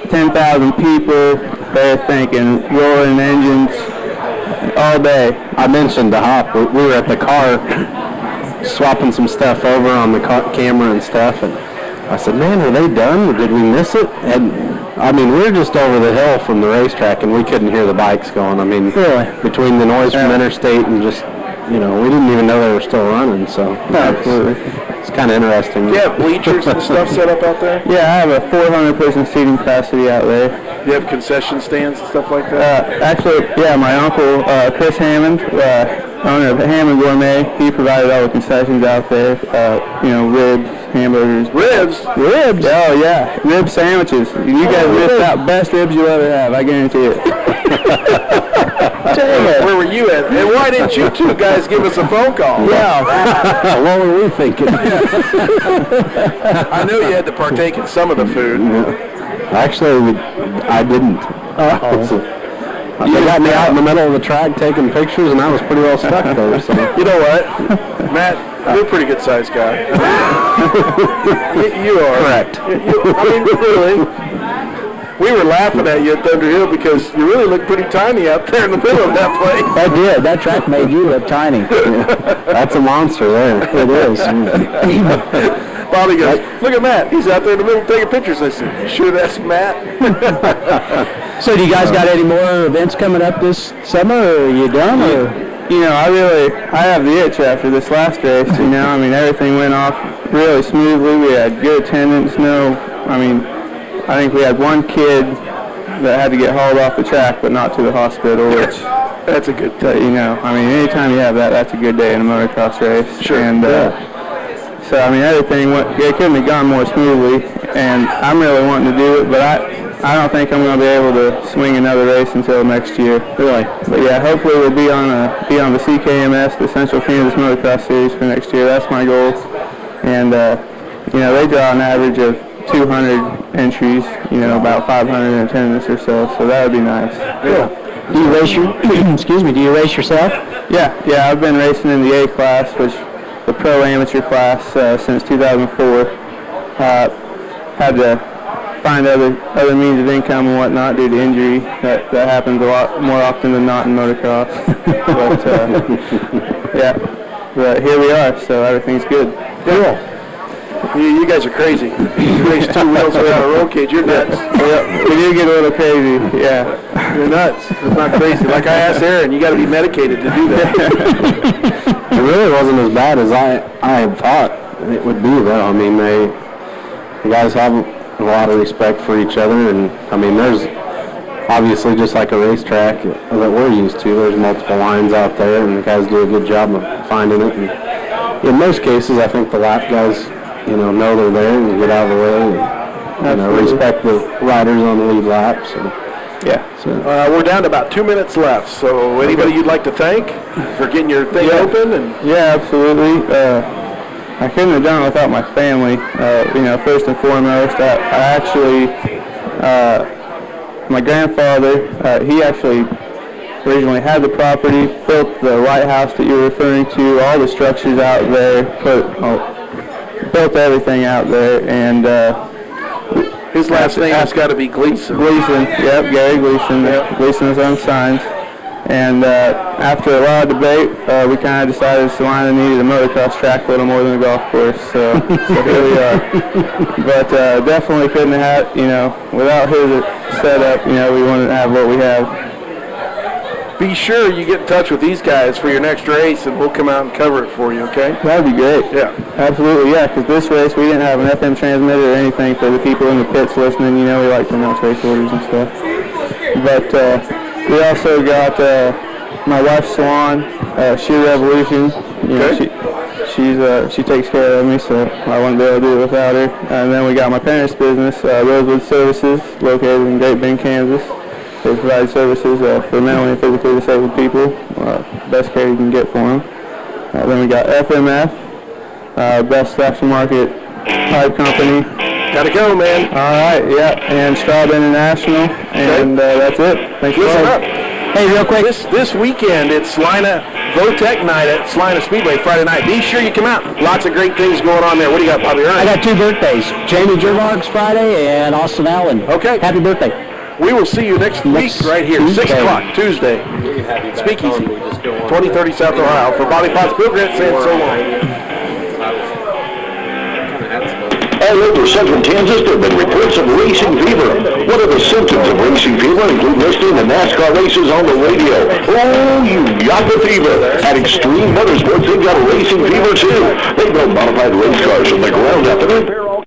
10,000 people. They were thinking roaring engines all day. I mentioned the hop. We were at the car swapping some stuff over on the camera and stuff, and I said, "Man, are they done? Did we miss it?" And I mean, we're just over the hill from the racetrack, and we couldn't hear the bikes going. I mean, really? Between the noise from interstate and just, we didn't even know they were still running. So absolutely, it's kind of interesting. Yeah, bleachers and stuff set up out there. Yeah, I have a 400-person seating capacity out there. You have concession stands and stuff like that? Actually, yeah, my uncle, Chris Hammond, owner of Hammond Gourmet, he provided all the concessions out there, ribs, hamburgers. Ribs? Ribs? Oh, yeah, rib sandwiches. You guys missed out. Best ribs you'll ever have, I guarantee it. Where were you at? And why didn't you two guys give us a phone call? Yeah. What were we thinking? I knew you had to partake in some of the food. Actually, I didn't. They got me out in the middle of the track taking pictures, and I was pretty well stuck there. So. You know what, Matt? You're a pretty good sized guy. You are. Correct. I mean, really. We were laughing at you at Thunder Hill because you really look pretty tiny out there in the middle of that place. That did. That track made you look tiny. That's a monster there. It is. Bobby goes, "Look at Matt. He's out there in the middle taking pictures." I said, "You sure that's Matt?" So do you guys got any more events coming up this summer, or are you done? Or? I have the itch after this last race, I mean, everything went off really smoothly. We had good attendance. I think we had one kid that had to get hauled off the track, but not to the hospital, which... That's a good day. Anytime you have that, that's a good day in a motocross race. Sure. And so, everything it couldn't have gone more smoothly, and I'm really wanting to do it, but I don't think I'm going to be able to swing another race until next year. Really. But yeah, hopefully we'll be on the CKMS, the Central Kansas Motocross Series for next year. That's my goal. And they draw an average of 200 entries, about 500 in attendance or so. So that would be nice. Yeah. Do you race do you race yourself? Yeah, I've been racing in the A class, which the pro amateur class since 2004. Had to find other means of income and whatnot due to injury. That happens a lot more often than not in motocross. But here we are, so everything's good. Cool. You guys are crazy. You race two wheels without a roll cage. You're nuts. Yeah, we do get a little crazy. Yeah, you're nuts. It's not crazy. Like I asked Aaron, you got to be medicated to do that. It really wasn't as bad as I had thought it would be, though. I mean, the guys have a lot of respect for each other, and I mean, there's obviously just like a racetrack that we're used to. There's multiple lines out there, and the guys do a good job of finding it. And in most cases, I think the lap guys, know they're there and get out of the way, and respect the riders on the lead lap. So. Yeah. So we're down to about 2 minutes left. So anybody you'd like to thank for getting your thing open? And yeah, absolutely. I couldn't have done it without my family. You know, first and foremost, I actually, my grandfather, he actually originally had the property, built the lighthouse that you're referring to, all the structures out there, built everything out there, and his last name has got to be Gleason. Gleason, yep, Gary Gleason. Yep. Gleason is on signs. And after a lot of debate, we kind of decided Salina needed a motocross track a little more than a golf course, so here we are. But definitely couldn't have, you know, without his setup, you know, we wouldn't have what we have. Be sure you get in touch with these guys for your next race, and we'll come out and cover it for you, okay? That would be great. Yeah. Absolutely, yeah, because this race, we didn't have an FM transmitter or anything for the people in the pits listening. You know, we like to announce race orders and stuff. But we also got my wife's salon, Sheer Revolution. You know, she takes care of me, so I wouldn't be able to do it without her. And then we got my parents' business, Rosewood Services, located in Great Bend, Kansas. They provide services for mentally and physically disabled people, best care you can get for them. Then we got FMF, best aftermarket pipe company. Gotta go, man. All right, yeah, and Straub International, and that's it. Thanks for listening. Hey, real quick. This weekend, it's Salina Votech night at Salina Speedway Friday night. Be sure you come out. Lots of great things going on there. What do you got, Bobby? I got 2 birthdays. Jamie Gervog's Friday and Austin Allen. Okay. Happy birthday. We will see you next week right here, Tuesday. 6 o'clock, Tuesday. Speakeasy, 2030 South Ohio. For Bobby Potts, Bill Grant saying so long. All over southern Kansas, there have been reports of racing fever. What are the symptoms of racing fever? Include listening to NASCAR races on the radio. Oh, you got the fever. At Extreme Motorsports, they've got a racing fever too. They build modified race cars from the ground up and repair all.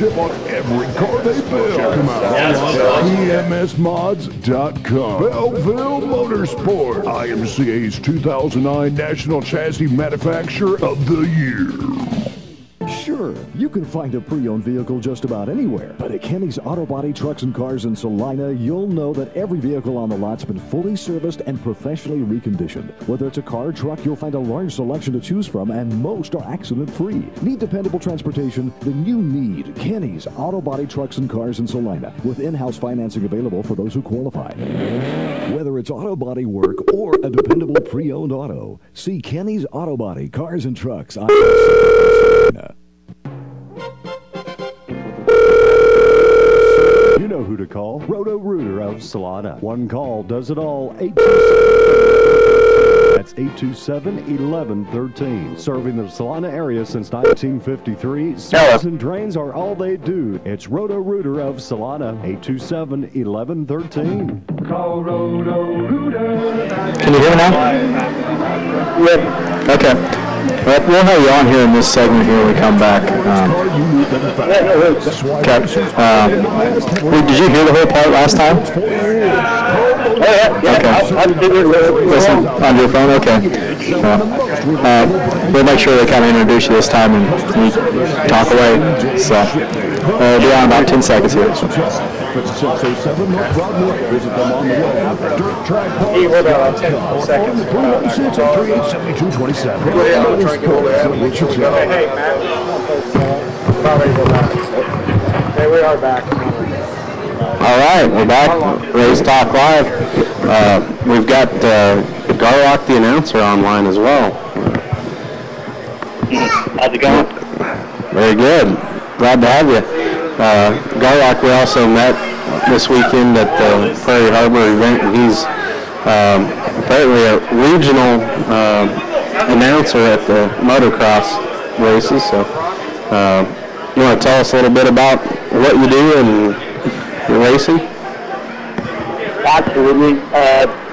On every car they build. Check them out online at EMSmods.com. Belleville Motorsport, IMCA's 2009 National Chassis Manufacturer of the Year. Sure. Sure, you can find a pre-owned vehicle just about anywhere, but at Kenny's Auto Body Trucks and Cars in Salina, you'll know that every vehicle on the lot's been fully serviced and professionally reconditioned. Whether it's a car or truck, you'll find a large selection to choose from, and most are accident-free. Need dependable transportation? Then you need Kenny's Auto Body Trucks and Cars in Salina, with in-house financing available for those who qualify. Whether it's auto body work or a dependable pre-owned auto, see Kenny's Auto Body Cars and Trucks on Salina. You know who to call. Roto-Rooter of Salina. One call does it all. 827. That's 827-1113. Serving the Salina area since 1953. Sewers and drains are all they do. It's Roto-Rooter of Salina. 827-1113. Call Roto-Rooter. Can you hear me now? Yep. Okay. Well, we'll have you on here in this segment here when we come back. Okay. Did you hear the whole part last time? Oh, yeah. Okay. I did Listen on your phone? Okay. We'll make sure they kind of introduce you this time and you talk away. So, we'll be on about 10 seconds here. 607 North Broadmoor. Visit them on the web. Dirt Track Park. Hey, hold on, 10 seconds. 316-338-7227. Go down and try and get hold of that. Hey, Matt. About ready to go back. Hey, we are back. All right, we're back. Race Talk Live. We've got Garlock, the announcer, online as well. How's it going? Very good. Glad to have you. Garlock, we also met this weekend at the Prairie Harbor event, and he's apparently a regional announcer at the motocross races. So, you want to tell us a little bit about what you do and your racing? Absolutely.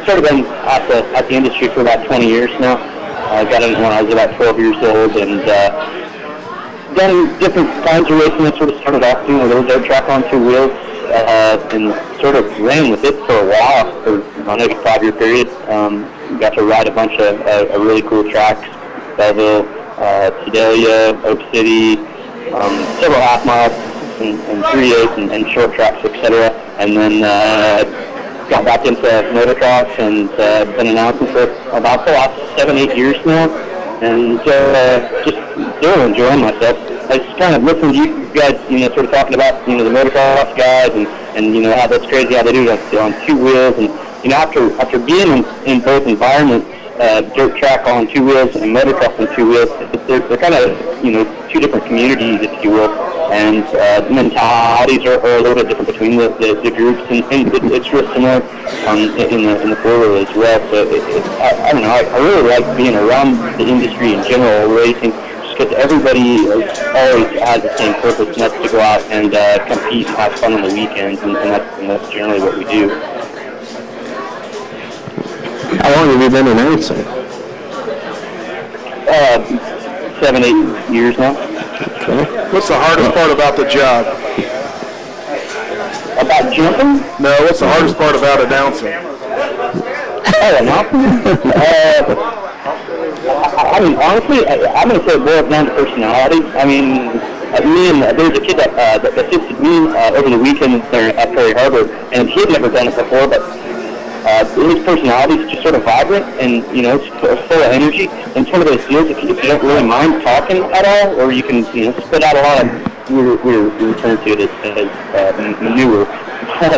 Sort of been at the industry for about 20 years now. I got in when I was about 12 years old, and done different kinds of racing. I sort of started off doing a little dirt track on two wheels, and sort of ran with it for a while, for maybe a 5-year period. Got to ride a bunch of really cool tracks: Belleville, Sedalia, Oak City, several half miles, and 3/8 and short tracks, etc. And then got back into motocross and been announcing for about the last 7-8 years now, and just really enjoying myself. I just kind of listened to you guys, sort of talking about, the motocross guys and how that's crazy how they do it on two wheels. And, after being in both environments, dirt track on two wheels and motocross on two wheels, they're kind of, two different communities, if you will. And the mentalities are a little bit different between the groups, and it's real similar in the four-wheel as well. So I don't know, I really like being around the industry in general, racing, just because everybody always has the same purpose, and that's to go out and compete and have fun on the weekends, and that's generally what we do. How long have you been announcing? 7-8 years now. Okay. What's the hardest part about the job? About jumping? No, what's the hardest part about announcing? Announcing? I mean, honestly, I'm going to say it boils down to personality. I mean, there's a kid that assisted me over the weekend there at Prairie Harbor, and he had never done it before, but his personality is just sort of vibrant, and it's full of energy. And it's one of those deals, if you don't really mind talking at all, or you can spit out a lot of, we refer to it as manure. And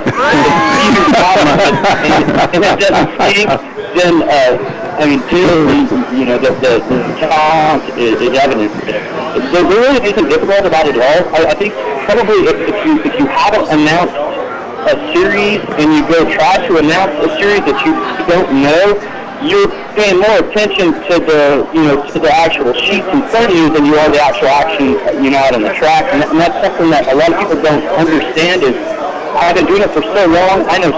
it doesn't stink, then the talent is evident there. There really isn't difficult about it at all. I think probably if you haven't announced a series and you go try to announce a series that you don't know, you're paying more attention to the actual sheets in front of you than you are the actual action, out on the track. And that's something that a lot of people don't understand is, I've been doing it for so long. I know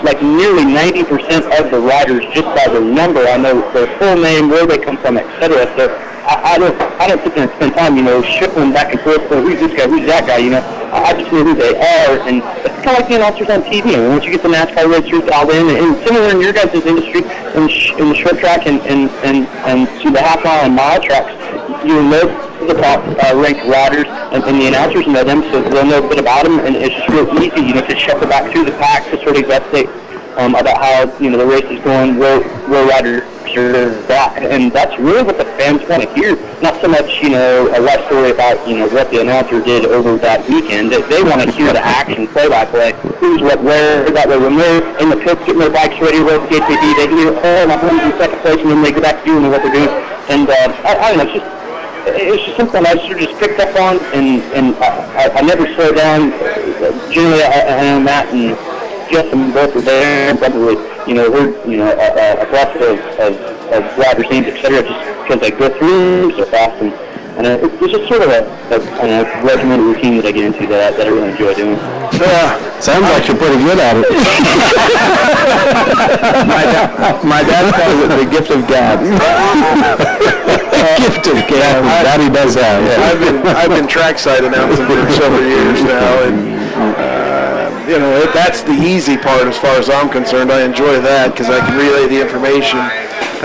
like nearly 90% of the riders just by their number. I know their full name, where they come from, etc. So I don't sit there and spend time, shuffling back and forth. So who's this guy? Who's that guy? I just know who they are, and it's kind of like the announcers on TV. And once you get the NASCAR racers dialed in, and similar in your guys' industry, in the short track and to the half mile and mile tracks, you know of the top ranked riders, and the announcers know them, so they'll know a bit about them, and it's just real easy, to shuffle back through the pack to sort of update about how, the race is going, where riders are at, and that's really what the fans want to hear. Not so much, a life story about, what the announcer did over that weekend. They want to hear the action, play-by-play, who's what, where. That way, when they're in the pits getting their bikes ready to roll the ATV, they hear, my friend's in second place, and then they go back to doing what they're doing. And I don't know, it's just something I sort of just picked up on, and I never slow down. Generally, I know Matt and Jeff and both are there, and probably, we're, a breath of riders' names, etc., just because I go through so fast, and it's just sort of a regimented routine that I get into that I really enjoy doing. Sounds like you're pretty good at it. My dad calls it the gift of gab. Gift of gab. Daddy does that. Yeah. I've been trackside announcing for several years now, and that's the easy part as far as I'm concerned. I enjoy that because I can relay the information.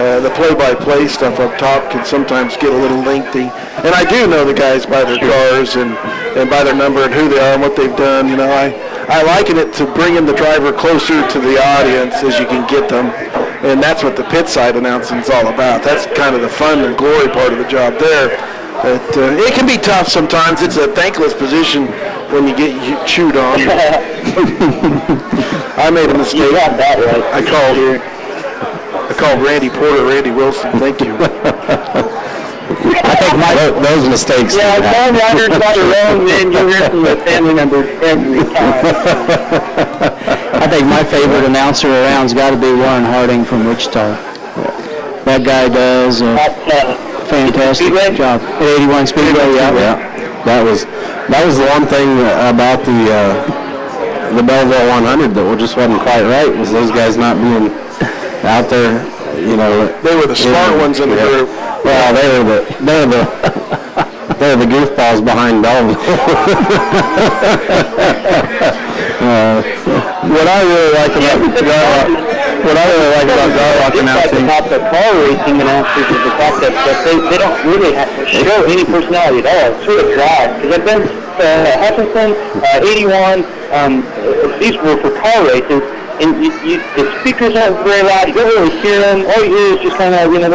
The play-by-play stuff up top can sometimes get a little lengthy. And I do know the guys by their cars and by their number and who they are and what they've done. I liken it to bringing the driver closer to the audience as you can get them. And that's what the pit side announcing is all about. That's kind of the fun and glory part of the job there. But it can be tough sometimes. It's a thankless position when you get chewed on. I made a mistake. You got that right. I called Randy Porter Randy Wilson. Thank you. I think those mistakes. Yeah, some riders got their own, and you hear from the family members every time. I think my favorite announcer around's got to be Warren Harding from Wichita. That guy does a fantastic job. At 81 Speedway, yeah. That was the one thing about the Belleville 100 that just wasn't quite right, was those guys not being out there. They were the smart ones in the group. Well, they're the goofballs behind Belleville. What I really like about Garlock announcing, about the car racing announcers is the fact that they don't really have to show any personality at all. It's sort of dry. Because I've been Hutchinson, 81. These were for car races. And the speakers aren't very loud. You don't really hear them. All you hear is just kind of, in the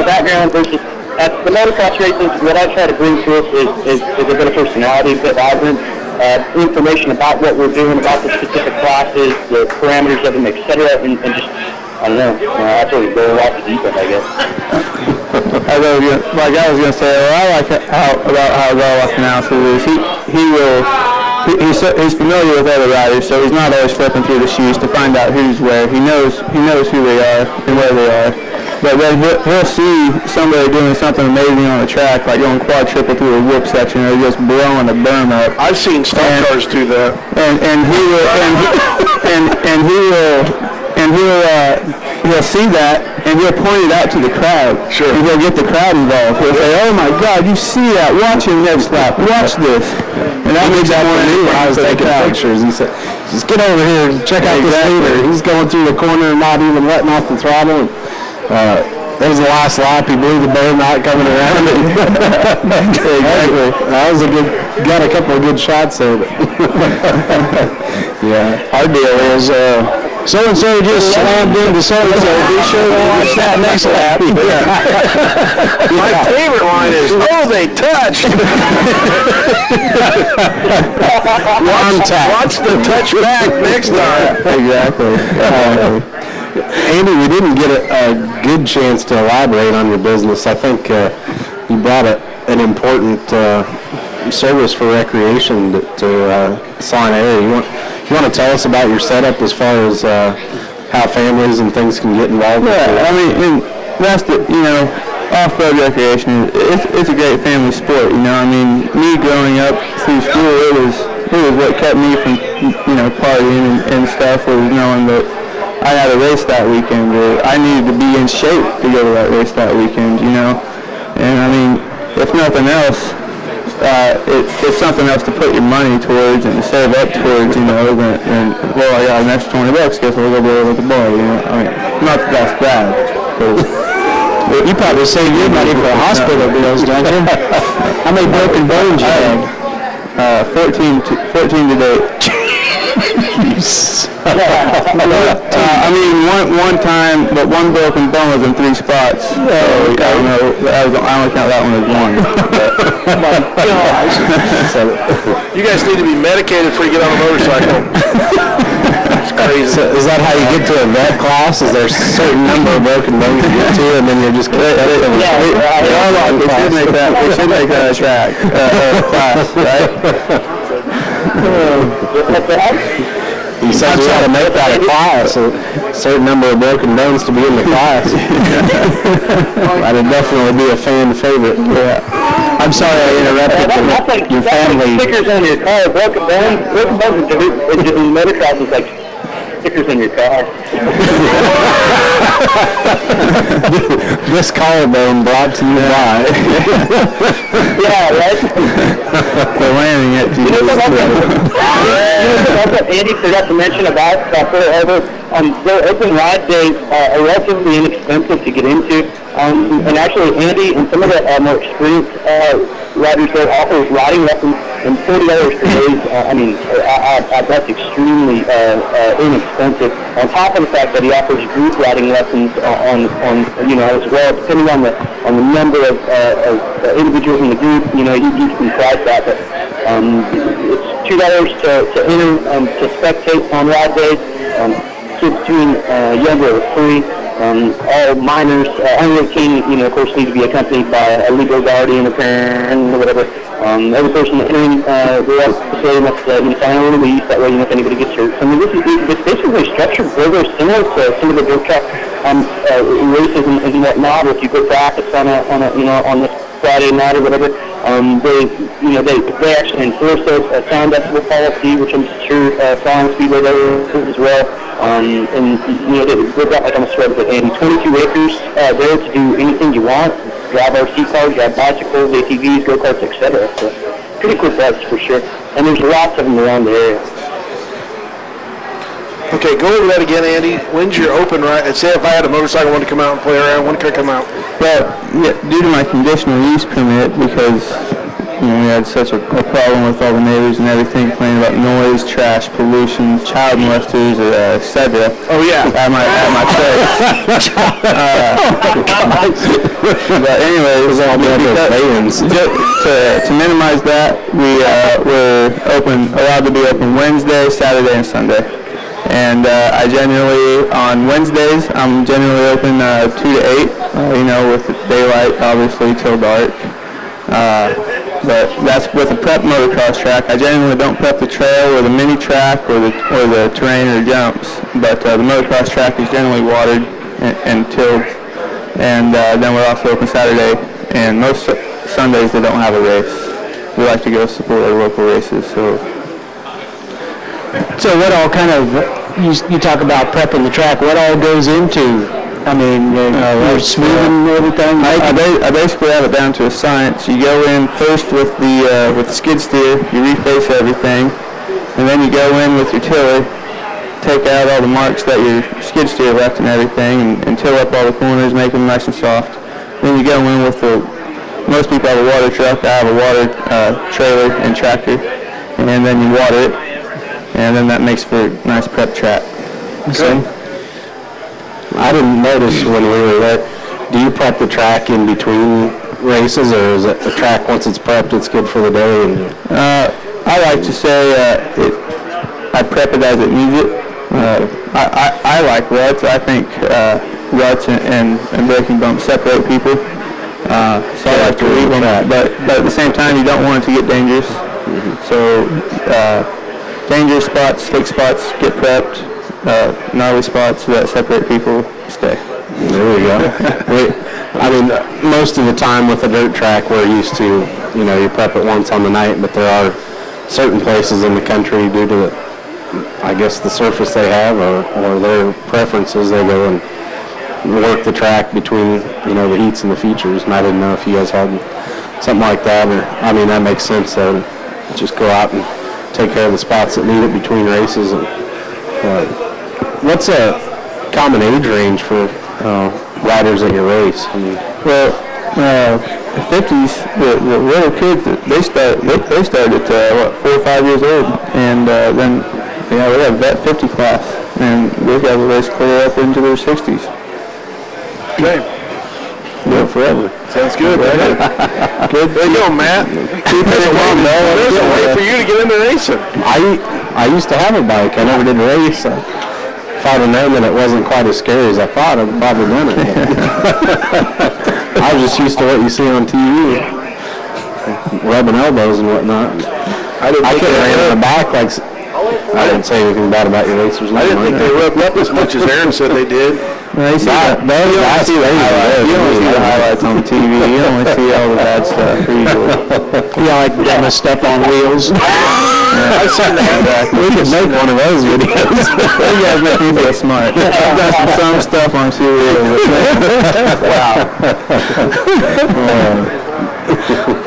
background versus at the motocross races. What I try to bring to us is a bit of personality, a bit vibrant, information about what we're doing, about the specific classes, the parameters of them, etc. And just, I don't know, that's what we go off the deep end, I guess. Like I was going to say, what I like how Garlock announces is he's familiar with other riders, so he's not always flipping through the sheets to find out who's where. He knows who they are and where they are. But then he'll see somebody doing something amazing on the track, like going quad triple through a whoop section or just blowing a berm up. I've seen stock cars do that. He'll see that, and he'll point it out to the crowd. Sure. And he'll get the crowd involved. He'll say, "Oh my God, you see that? Watch your next lap. Watch this." And that makes that one when I was taking pictures. He said, "Just get over here and check out this leader. He's going through the corner and not even letting off the throttle." That was the last lap. He blew the burn out coming around. Exactly. That was got a couple of good shots there. Yeah. Our deal is so-and-so just slammed into so-and-so. Be sure to watch that next lap. My favorite line is, "Oh, they touched." Watch the touch back next time. Exactly. Andy, we didn't get a good chance to elaborate on your business. I think you brought an important service for recreation to Salina area. You want to tell us about your setup as far as how families and things can get involved? Yeah, I mean, that's the, off-road recreation. It's a great family sport. I mean, me growing up through school, it was what kept me from partying and stuff, was knowing that I had a race that weekend, or I needed to be in shape to go to that race that weekend, And I mean, if nothing else, it's something else to put your money towards and to save up towards, and well, I got an extra $20, guess we'll go with the boy, I mean, not that that's bad. You probably save your money for hospital bills, don't you? How many broken bones you had? 14 to date. I mean, one time, but one broken bone was in 3 spots. So I don't know. I only count that one as one. Oh my gosh! You guys need to be medicated before you get on a motorcycle. It's crazy. So is that how you get to a vet class? Is there a certain number of broken bones you get to, and then you're just They should make that a track class, right? He says we ought to make that a class, a certain number of broken bones to be in the class. That'd definitely be a fan favorite. Yeah. I'm sorry I interrupted your family. Stickers on your car, broken bones in motocross is like stickers on your car. This collarbone brought to you by. Yeah, right? They're landing it. You know what Andy forgot to mention about Pearl Harbor? Their open ride days are relatively inexpensive to get into. And actually, Andy and some of the more experienced riders there offer riding lessons, and $40 per day. That's extremely inexpensive. On top of the fact that he offers group riding lessons on as well, depending on the number of individuals in the group, you can price that. But it's $2 to enter to spectate on ride days. Kids between younger are free. All minors under 18, of course, need to be accompanied by a legal guardian, a parent, or whatever. Every person entering the facility must sign a release. That way, if anybody gets hurt. So, it's basically structured very similar to some of the dirt track races and whatnot. Or if you go practice on this Friday night or whatever, they actually enforce a sound decibel policy, which I'm sure Flying Speedway does as well. They've got, like I said, 22 acres there to do anything you want. Drive RC cars, drive bicycles, ATVs, go-karts, etc. So, pretty cool place for sure. And there's lots of them around the area. Okay, go over that again, Andy. When's your open ride? Say if I had a motorcycle, I want to come out and play around, when could I come out? Well, due to my conditional use permit, because we had such a problem with all the neighbors and everything, complaining about noise, trash, pollution, child molesters, etc. Oh yeah, at my place. But anyways, to minimize that, we're allowed to be open Wednesday, Saturday, and Sunday. And I generally, on Wednesdays, I'm generally open 2 to 8, with daylight, obviously, till dark. But that's with a prep motocross track. I generally don't prep the trail or the mini track or the terrain or jumps. But the motocross track is generally watered and tilled. And then we're also open Saturday. And most Sundays, they don't have a race. We like to go support our local races. So what all kind of, you talk about prepping the track, what all goes into, you're smoothing everything? I basically have it down to a science. You go in first with the skid steer, you reface everything, and then you go in with your tiller, take out all the marks that your skid steer left and everything, and till up all the corners, make them nice and soft. Then you go in with most people have a water truck. I have a water trailer and tractor, and then you water it. And then that makes for a nice prep track. Good. I didn't notice when we were there. Do you prep the track in between races, or is it the track once it's prepped, it's good for the day? I like to say I prep it as it needs it. I like ruts. I think ruts and braking bumps separate people. So I like to leave them. But at the same time, you don't want it to get dangerous. Mm-hmm. So. Dangerous spots, slick spots get prepped, gnarly spots that separate people stay. There we go. Most of the time with a dirt track, we're used to, you prep it once on the night, but there are certain places in the country due to, the surface they have or their preferences, they go and work the track between, the heats and the features, and I didn't know if you guys had something like that, or, that makes sense, though, just go out and take care of the spots that need it between races. And, what's a common age range for riders at your race? I mean, well, the 50s, the little kids, they started at 4 or 5 years old, and then we have that 50 class, and they've got a race clear up into their 60s. Okay. Yeah, forever. Sounds good. Good. There you go, Matt. There's a way for you to get into racing. I used to have a bike. I never did race. If I'd have known that it wasn't quite as scary as I thought, I'd probably done it. I was just used to what you see on TV, rubbing elbows and whatnot. I could have ran on the back like. I didn't say anything bad about your racers. I didn't think they rubbed up as much as Aaron said they did. You don't see the highlights on TV. You only see all the bad stuff. Yeah, like Dennis step on wheels. I've seen that. We could make one of those videos. You guys make me feel smart. I've done some stuff on TV. Wow.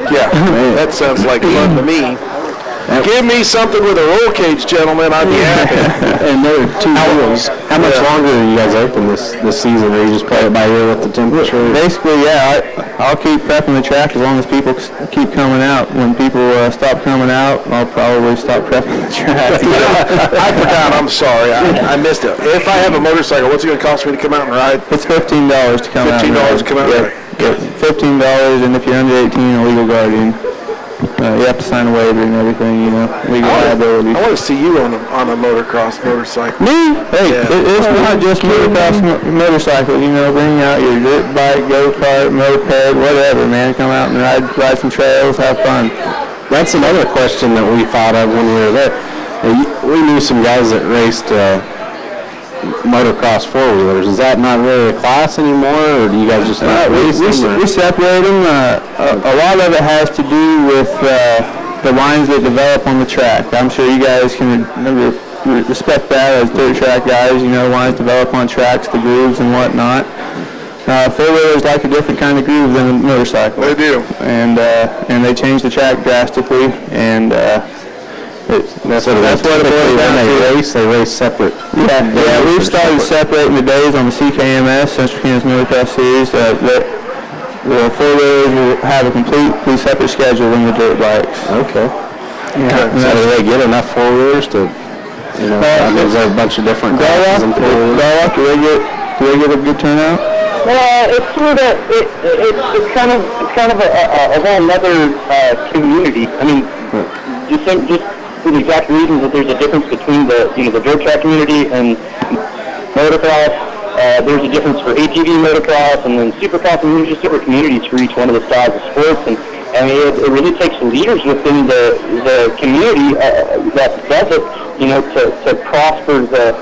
Yeah, that sounds like fun to me. Give me something with a roll cage, gentlemen. I'd be happy. And there are 2 wheels. How much longer are you guys open this season, or you just play it by ear with the temperature? Basically, yeah. I'll keep prepping the track as long as people keep coming out. When people stop coming out, I'll probably stop prepping the track. I forgot. I'm sorry. I missed it. If I have a motorcycle, what's it going to cost me to come out and ride? It's $15 to come out. $15 to come out and ride. $15, and if you're under 18, a legal guardian. You have to sign a waiver and everything, legal liability. I want to see you on a motocross motorcycle. Me? Hey, it's not just motocross motorcycles. Bring out your dirt bike, go-kart, moped, whatever, man. Come out and ride some trails, have fun. That's another question that we thought of when we were there. We knew some guys that raced motocross four-wheelers. Is that not really a class anymore, or do you guys just not race them? We separate them. A lot of it has to do with the lines that develop on the track. I'm sure you guys can respect that as dirt track guys. Lines develop on tracks, the grooves and whatnot. Four-wheelers like a different kind of groove than a motorcycle. They do. And they change the track drastically, and that's what it boils down to. They race separate. Yeah, we've started separating the days on the CKMS, Central Kansas Motocross Series. The four-wheelers will have a completely separate schedule than the dirt bikes. Okay. Yeah. So do they get enough four-wheelers to, there's a bunch of different classes and four-wheelers? Do they get a good turnout? It's sort of it's kind of a whole other community. I mean, just for the exact reasons that there's a difference between the dirt track community and motocross. There's a difference for ATV motocross and then supercross, and there's just different communities for each one of the styles of sports. And I mean, it really takes leaders within the community that does it, to prosper the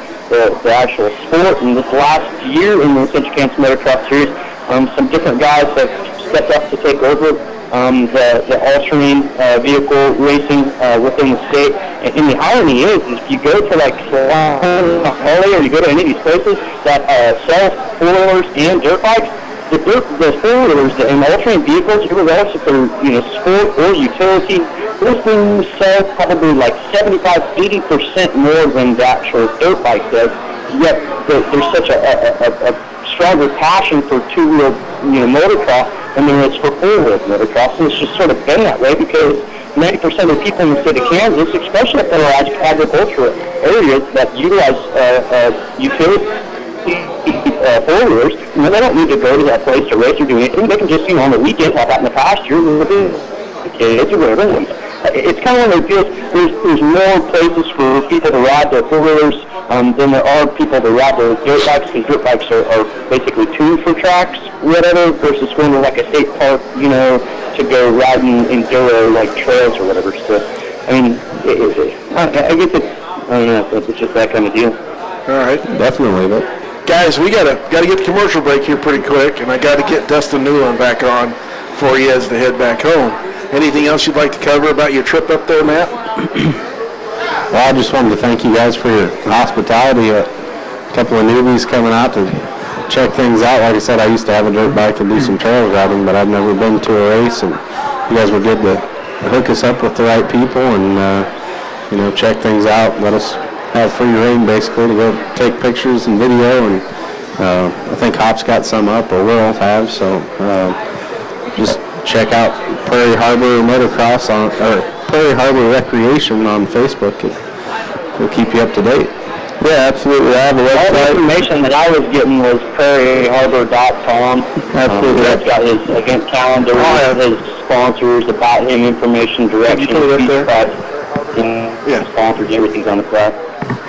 actual sport. And this last year in the Central Kansas Motocross Series, some different guys have stepped up to take over the all-terrain vehicle racing within the state. And the irony is if you go to like Holly or you go to any of these places that sell four-wheelers and dirt bikes, the four-wheelers and all-terrain vehicles, regardless if they're sport or utility, those things sell probably like 75-80% more than the actual dirt bike does. Yet there's such a stronger passion for two-wheel motocross than there is for four-wheel motocross, and it's just sort of been that way because 90% of the people in the state of Kansas, especially up in our agricultural areas that utilize utility four-wheelers, they don't need to go to that place to race or do anything. They can just, on the weekend, like out in the pasture, with the kids or whatever. It's kind of one of those deals. There's more places for people to ride their four-wheelers than there are people to ride their dirt bikes, because dirt bikes are basically tuned for tracks, whatever, versus going to like a state park, to go riding enduro like trails or whatever. So, I mean, I guess I don't know, it's just that kind of deal. All right, definitely. But guys, we gotta get the commercial break here pretty quick, and I gotta get Dustin Newland back on for you as to head back home. Anything else you'd like to cover about your trip up there, Matt? Well, I just wanted to thank you guys for your hospitality. A couple of newbies coming out to check things out. Like I said, I used to have a dirt bike and do some trail riding, but I've never been to a race, and you guys were good to hook us up with the right people and check things out. Let us have free reign basically to go take pictures and video and I think Hop's got some up, or will have, so just check out Prairie Harbor Motocross or Prairie Harbor Recreation on Facebook. We'll keep you up to date. Yeah, absolutely. I have a website. All the information that I was getting was prairieharbor.com. Absolutely. That's got his event calendar, his sponsors, about him information, directions, sponsors, everything's on the site.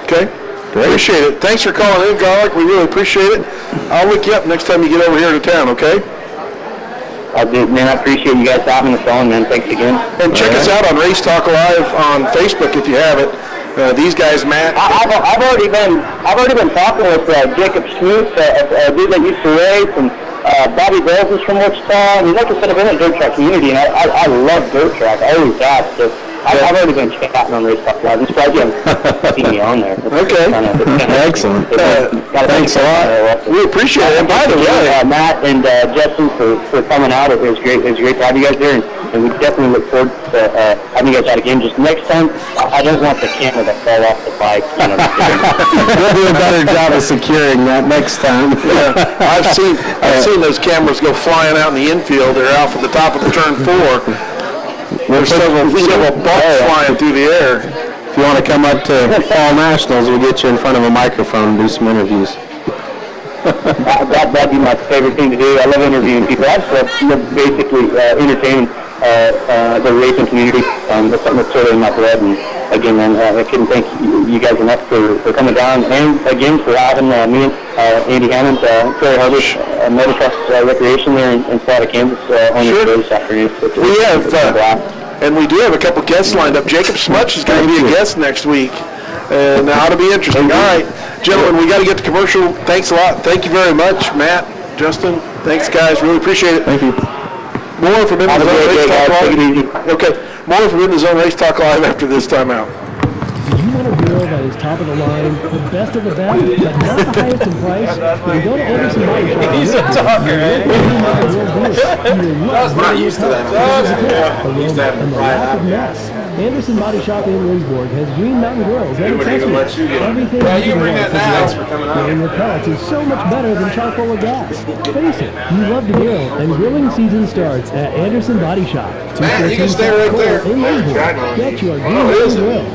Okay. Great. Appreciate it. Thanks for calling in, Garlic. We really appreciate it. I'll look you up next time you get over here to town, okay? I do, man. I appreciate you guys having us on, man. Thanks again. And check us out on Race Talk Live on Facebook if you haven't. These guys, Matt. I've already been talking with Jacob Schmutz, a dude that used to race, and Bobby Bells is from Wichita. I mean, like I said, I've been in the dirt track community, and I love dirt track. I always have. So I've already been chatting on Race Talk Live. I'm surprised you haven't seen me on there. Okay. Excellent. Thanks a lot. We appreciate it. And by the way, Matt and Justin for coming out. It was great. It was great to have you guys there, and we definitely look forward to having you guys out again. Just next time, I don't want the camera to fall off the bike. We'll do a better job of securing that next time. I've seen those cameras go flying out in the infield. They're out from the top of the turn 4. There's several bucks flying through the air. If you want to come up to Fall Nationals, we'll get you in front of a microphone and do some interviews. That'd be my favorite thing to do. I love interviewing people. I just love basically entertaining the racing community. That's something that's totally in my blood. And again, man, I couldn't thank you guys enough for coming down, and again for having me and Andy Hammond, Prairie Harbor Motocross Recreation there in Florida, Kansas on your show this afternoon. We have, and we do have a couple guests lined up. Jacob Smutch is going to be a guest next week. And that ought to be interesting. All right, gentlemen, we got to get to commercial. Thanks a lot. Thank you very much, Matt, Justin. Thanks, guys. Really appreciate it. Thank you. More from In the Zone Race Talk Live. Okay, more from In the Zone Race Talk Live after this timeout. Do you want a grill that is top of the line, the best of the best, but not the highest in price? Then go to Anderson Body Shop. He's a talker, right? I was not used to that. I'm used to having to fry it. Anderson Body Shop in Winsborg has Green Mountain Grills and accessories. Everything you bring that now. Grilling with pellets is so much better than charcoal or gas. Face it, you love to grill, and grilling season starts at Anderson Body Shop. Man, you can stay right there. In Winsborg. Get your Green Mountain Grill.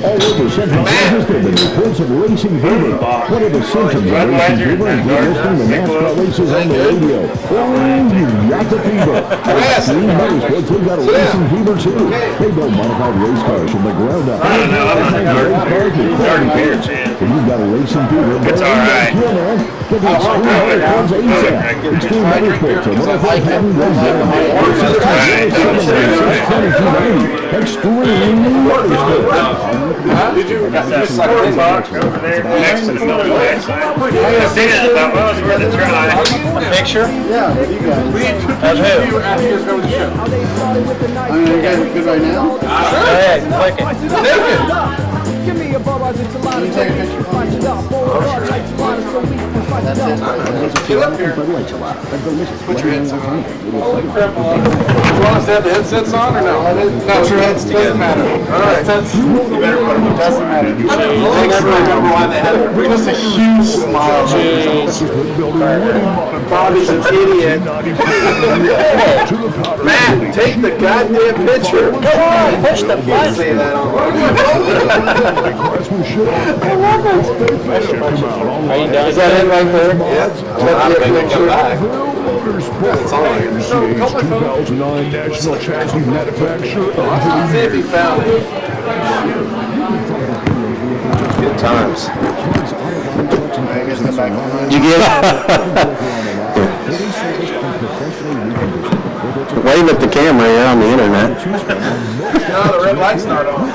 All over Central Kansas, there have been reports of racing fever. What are the symptoms of racing fever? And you're listening to NASCAR races on the radio. Oh, you got the fever. Green Motorsports, we've got a racing fever too. They build modified race cars from the ground up. I don't know. Race cars with party parts. If you've got a racing fever, it's all right. Get the Extreme Motorsports ASAP. Extreme Motorsports, and what I thought hadn't been done. Extreme Motorsports. Did you talk over there next to the building? I see it about what was worth a try. Picture? Yeah, you guys. Of who? After you guys go to the show. I mean, are you guys good right now? Go ahead, click it. Take it. Give me a buzz, it's a lot of take a picture. That's it. Get up here. Put your headset on. Holy crap. You want us to have the headsets on or no? No, put your heads together. Doesn't matter. All right. Headsets, you better put them on. Doesn't matter. I never remember why they had it. Just a huge smile. Bobby's an idiot. Matt, take the goddamn picture. Come on, push the button. Say that on. I love it. Are you done? Is that it right there? Yeah. I'm going to come back. That's all I initiates 2009 National Chassis Manufacturer. See if he found it. Good times. Did you get Wave at the camera, you're on the internet. No, the red light's not on.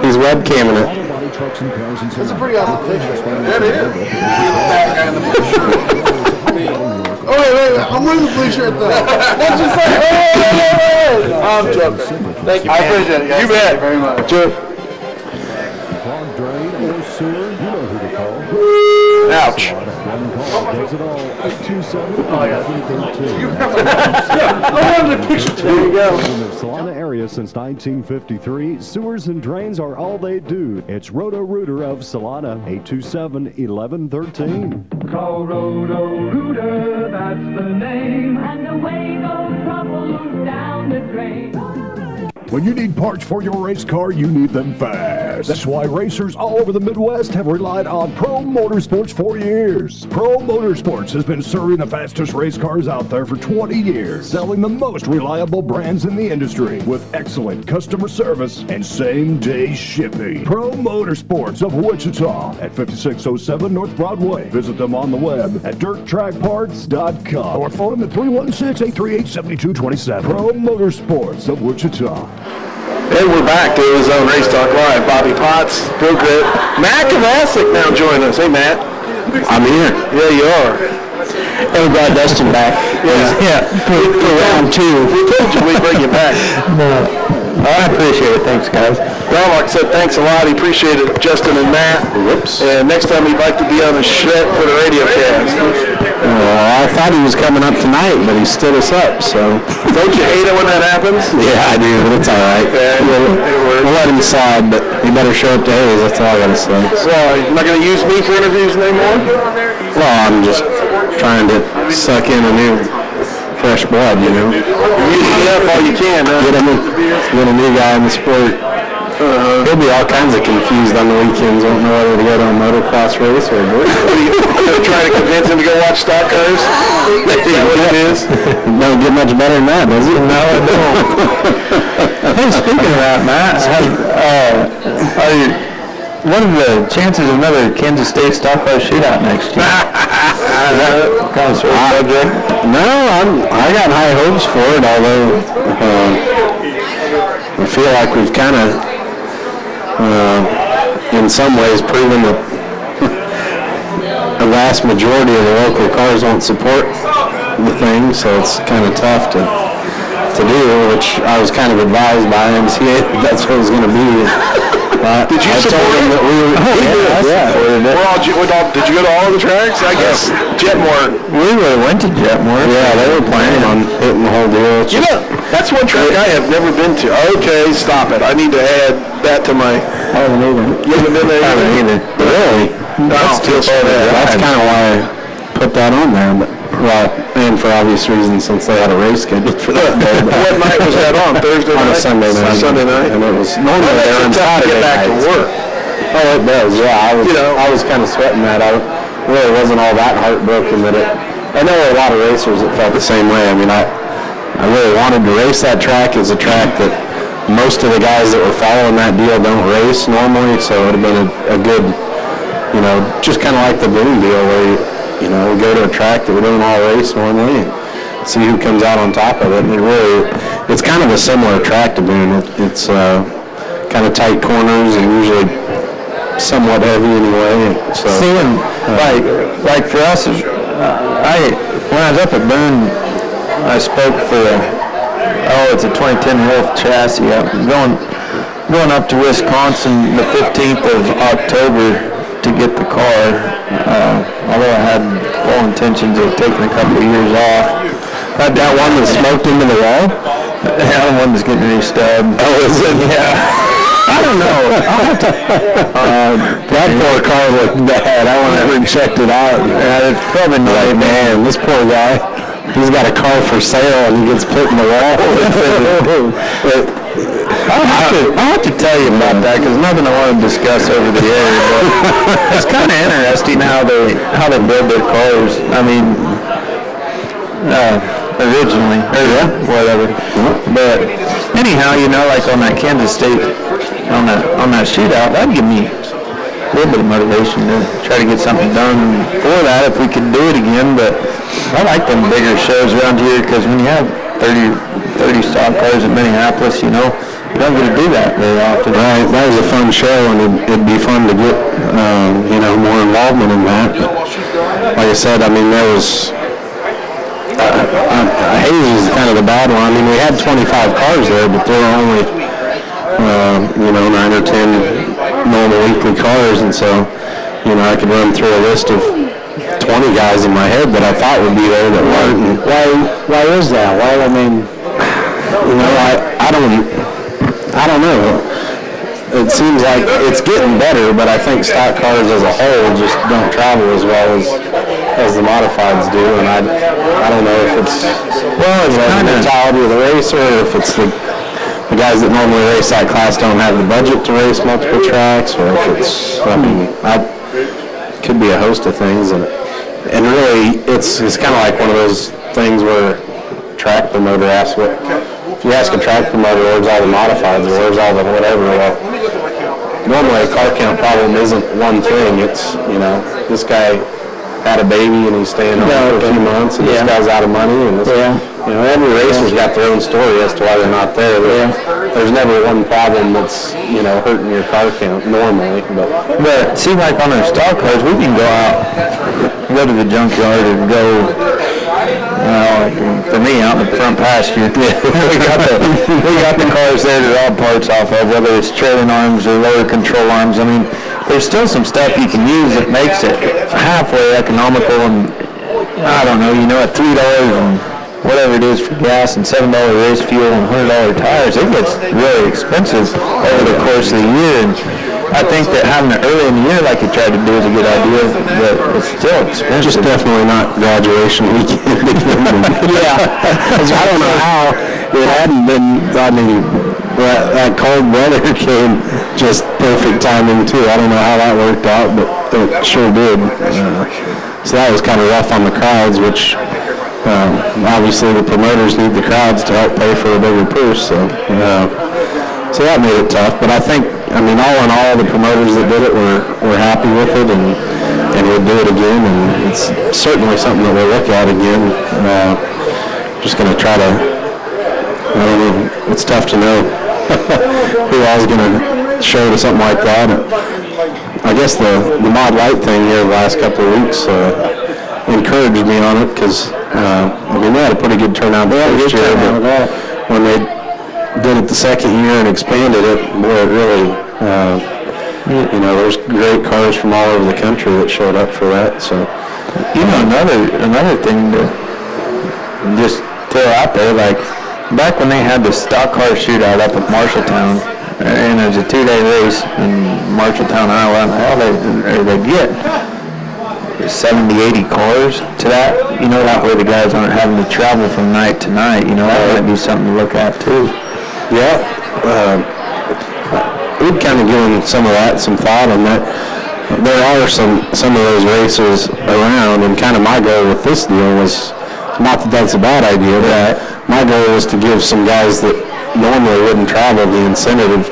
He's webcamming it. That's a pretty awesome picture. That is. That guy in the blue shirt. Oh, wait, I'm wearing the blue shirt, though. That's just like, hey! I'm joking. Thank you, I appreciate it, guys. You bet. Thank you very much. Clogged drain or sewer, you know who to call. Ouch. There you go. In the Solana area since 1953, sewers and drains are all they do. It's Roto-Rooter of Solana, 827-1113. Call Roto-Rooter, that's the name. And away goes trouble down the drain. When you need parts for your race car, you need them fast. That's why racers all over the Midwest have relied on Pro Motorsports for years. Pro Motorsports has been serving the fastest race cars out there for 20 years, selling the most reliable brands in the industry with excellent customer service and same-day shipping. Pro Motorsports of Wichita at 5607 North Broadway. Visit them on the web at dirttrackparts.com or phone them at 316-838-7227. Pro Motorsports of Wichita. And we're back to his own Race Talk Live. Bobby Potts, Bill Gritt, Matt Kovacic now joining us. Hey, Matt. I'm here. Yeah, you are. And we brought Dustin back. Yeah. For round 2. We told you we'd bring you back. I appreciate it. Thanks, guys. Well, said thanks a lot. He appreciated Justin and Matt. Whoops. And next time he'd like to be on the set for the radio cast. I thought he was coming up tonight, but he stood us up, so. Don't you hate it when that happens? Yeah, I do, but it's all right. Yeah, we'll let him slide, but he better show up to Hayes. That's all I got to say. So, you're not going to use me for interviews anymore? Well, I'm just trying to suck in a new fresh blood, you know. Use it up all you can, huh? Get a new guy in the sport. He'll be all kinds of confused on the weekends. Won't know whether to go to a motocross race or a race. You're trying to convince him to go watch stock cars? Is that what it is? Don't get much better than that, does it? No, it don't. Hey, speaking of that, Matt, what are the chances of another Kansas State stock car shootout next year? Kind of sort of subject? No, I got high hopes for it, although I feel like we've kind of in some ways proven that the vast majority of the local cars won't support the thing, so it's kind of tough to do, which I was kind of advised by MCA that that's what it was going to be. Did you support him? That we were, Did you go to all of the tracks? I guess Jetmore. We really went to Jetmore. Yeah, they were planning on hitting the whole deal. You know, that's one track I have never been to. Okay, stop it. I need to add that to my... I haven't either. You haven't been there either? Really? That's kind of why I put that on there. But, well, and for obvious reasons, since they had a race scheduled for that day. What night was that on? Thursday night? On a Sunday night. Sunday night? And it was normally there on Saturday get back nights. to work. Oh, it does, yeah. I was kind of sweating that. I really wasn't all that heartbroken that it... I know a lot of racers that felt the same way. I mean, I really wanted to race that track. It's a track that most of the guys that were following that deal don't race normally, so it would have been a good, you know, just kind of like the Boone deal where you know, we go to a track that we don't all race normally and see who comes out on top of it. And it's kind of a similar track to Boone. It's kind of tight corners and usually somewhat heavy anyway. So, seeing like for us, when I was up at Boone, I spoke for it's a 2010 Wolf chassis. Going up to Wisconsin the 15th of October to get the car. Although I had full intentions of taking a couple of years off. that one that smoked into the wall? Yeah, the one that's getting restubbed. Oh, is it? Yeah. I don't know. That poor car looked bad. I went over and checked it out. It's probably not. Like, man, this poor guy, he's got a car for sale and he gets put in the wall. I'll have to tell you about that because nothing I want to discuss over the air. But it's kind of interesting how they build their cars. I mean, originally, or whatever. But anyhow, you know, like on that Kansas State, on that shootout, that'd give me a little bit of motivation to try to get something done for that if we could do it again. But I like them bigger shows around here because when you have 30 stock cars at Minneapolis, you know, you don't get to do that very often. Right, that was a fun show, and it'd be fun to get, you know, more involvement in that. But like I said, I mean, there was, Hayes was kind of the bad one. I mean, we had 25 cars there, but there were only, you know, 9 or 10 normal weekly cars, and so you know, I could run through a list of 20 guys in my head that I thought would be there that weren't. And Why is that? Why, I mean, you know, I don't know. It seems like it's getting better, but I think stock cars as a whole just don't travel as well as the modifieds do, and I don't know if it's the mentality of the racer, or if it's the guys that normally race that class don't have the budget to race multiple tracks, or if it's, I mean, it could be a host of things, and really it's kind of like one of those things where track promoter asks if you ask a track promoter where's all the modifieds or where's all the whatever, well, normally a car count problem isn't one thing. It's, you know, this guy had a baby and he's staying home for a few months, and this guy's out of money, and this, you know, every racer's got their own story as to why they're not there. There's never one problem that's, you know, hurting your car count normally. But see, like on our stock cars, we can go out, go to the junkyard, and go. Like for me, out in the front pasture, we got the cars there that all parts off of, whether it's trailing arms or lower control arms. I mean, there's still some stuff you can use that makes it halfway economical, and I don't know, you know, at $3 and whatever it is for gas and $7 race fuel and $100 tires, it gets really expensive over the course of the year. And I think that having it early in the year, like you tried to do, is a good idea, but it's still expensive. Just definitely not graduation weekend. I don't know how it hadn't been. I mean, that cold weather came just perfect timing too. I don't know how that worked out, but it sure did. So that was kind of rough on the crowds, which obviously the promoters need the crowds to help pay for a bigger purse. So that made it tough. But I think, I mean, all in all, the promoters that did it were happy with it and would do it again. And it's certainly something that we'll look at again. Just going to try to, I don't know, it's tough to know who all's going to show to something like that. I guess the Mod Light thing here the last couple of weeks encouraged me on it, because I mean, they had a pretty good turnout the first year, but when they did it the second year and expanded it, boy, it really, you know, there's great cars from all over the country that showed up for that. So, you know, another thing to just throw out there, like back when they had the stock car shootout up at Marshalltown, and it was a 2-day race in Marshalltown, Iowa, and they get 70, 80 cars to that, you know, that way the guys aren't having to travel from night to night, you know, that might be something to look at too. Yeah, we've kind of given some of that some thought on that. There are some of those races around, and kind of my goal with this deal was, not that that's a bad idea, but my goal was to give some guys that normally wouldn't travel the incentive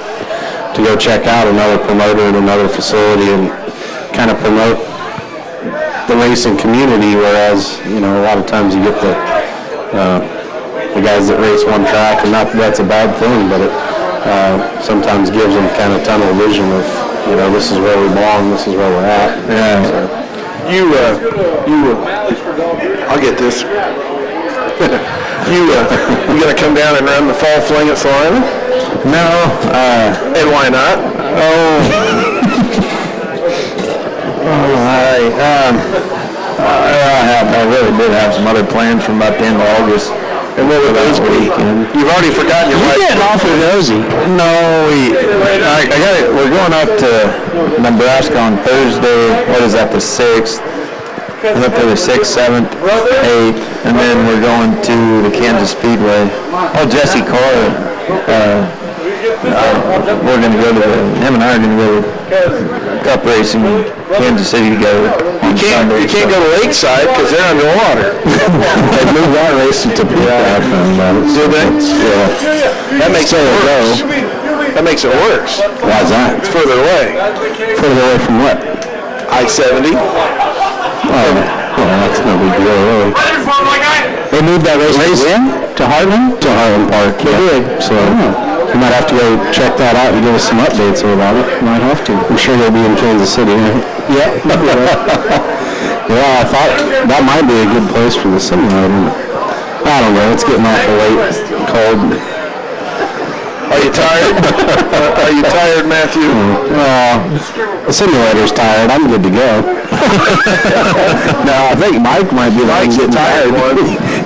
to go check out another promoter at another facility and kind of promote the racing community, whereas, you know, a lot of times you get the guys that race one track, and not that that's a bad thing, but it sometimes gives them kind of tunnel vision of, you know, this is where we belong, this is where we're at. Yeah. So, I'll get this. You gonna come down and run the fall fling at Salina? No. And why not? I really did have some other plans from about the end of August. And what were those weekend? You've already forgotten your wife. You're getting awfully nosy. No, I got it. We're going up to Nebraska on Thursday. What is that, the 6th? We're up there the 6th, 7th, 8th, and then we're going to the Kansas Speedway. Oh, Jesse Carr. We're going to go to him and I are going to go to Cup racing in Kansas City together. You can't go to Lakeside because they're underwater. They moved that race to Topeka. Did they? Yeah. That makes it worse. That makes it worse. Why is that? It's further away. Further away from what? I-70. Well, that's no big deal, really. They moved that race to Harlan? To Harlan Park, yeah. So you might have to go check that out and give us some updates about it. Might have to. I'm sure they'll be in Kansas City. Yeah. Yeah, I thought that might be a good place for the simulator. I don't know. It's getting awful late, cold. Are Are you tired? Are you tired, Matthew? The simulator's tired. I'm good to go. No, I think Mike might be Mike's the tired one.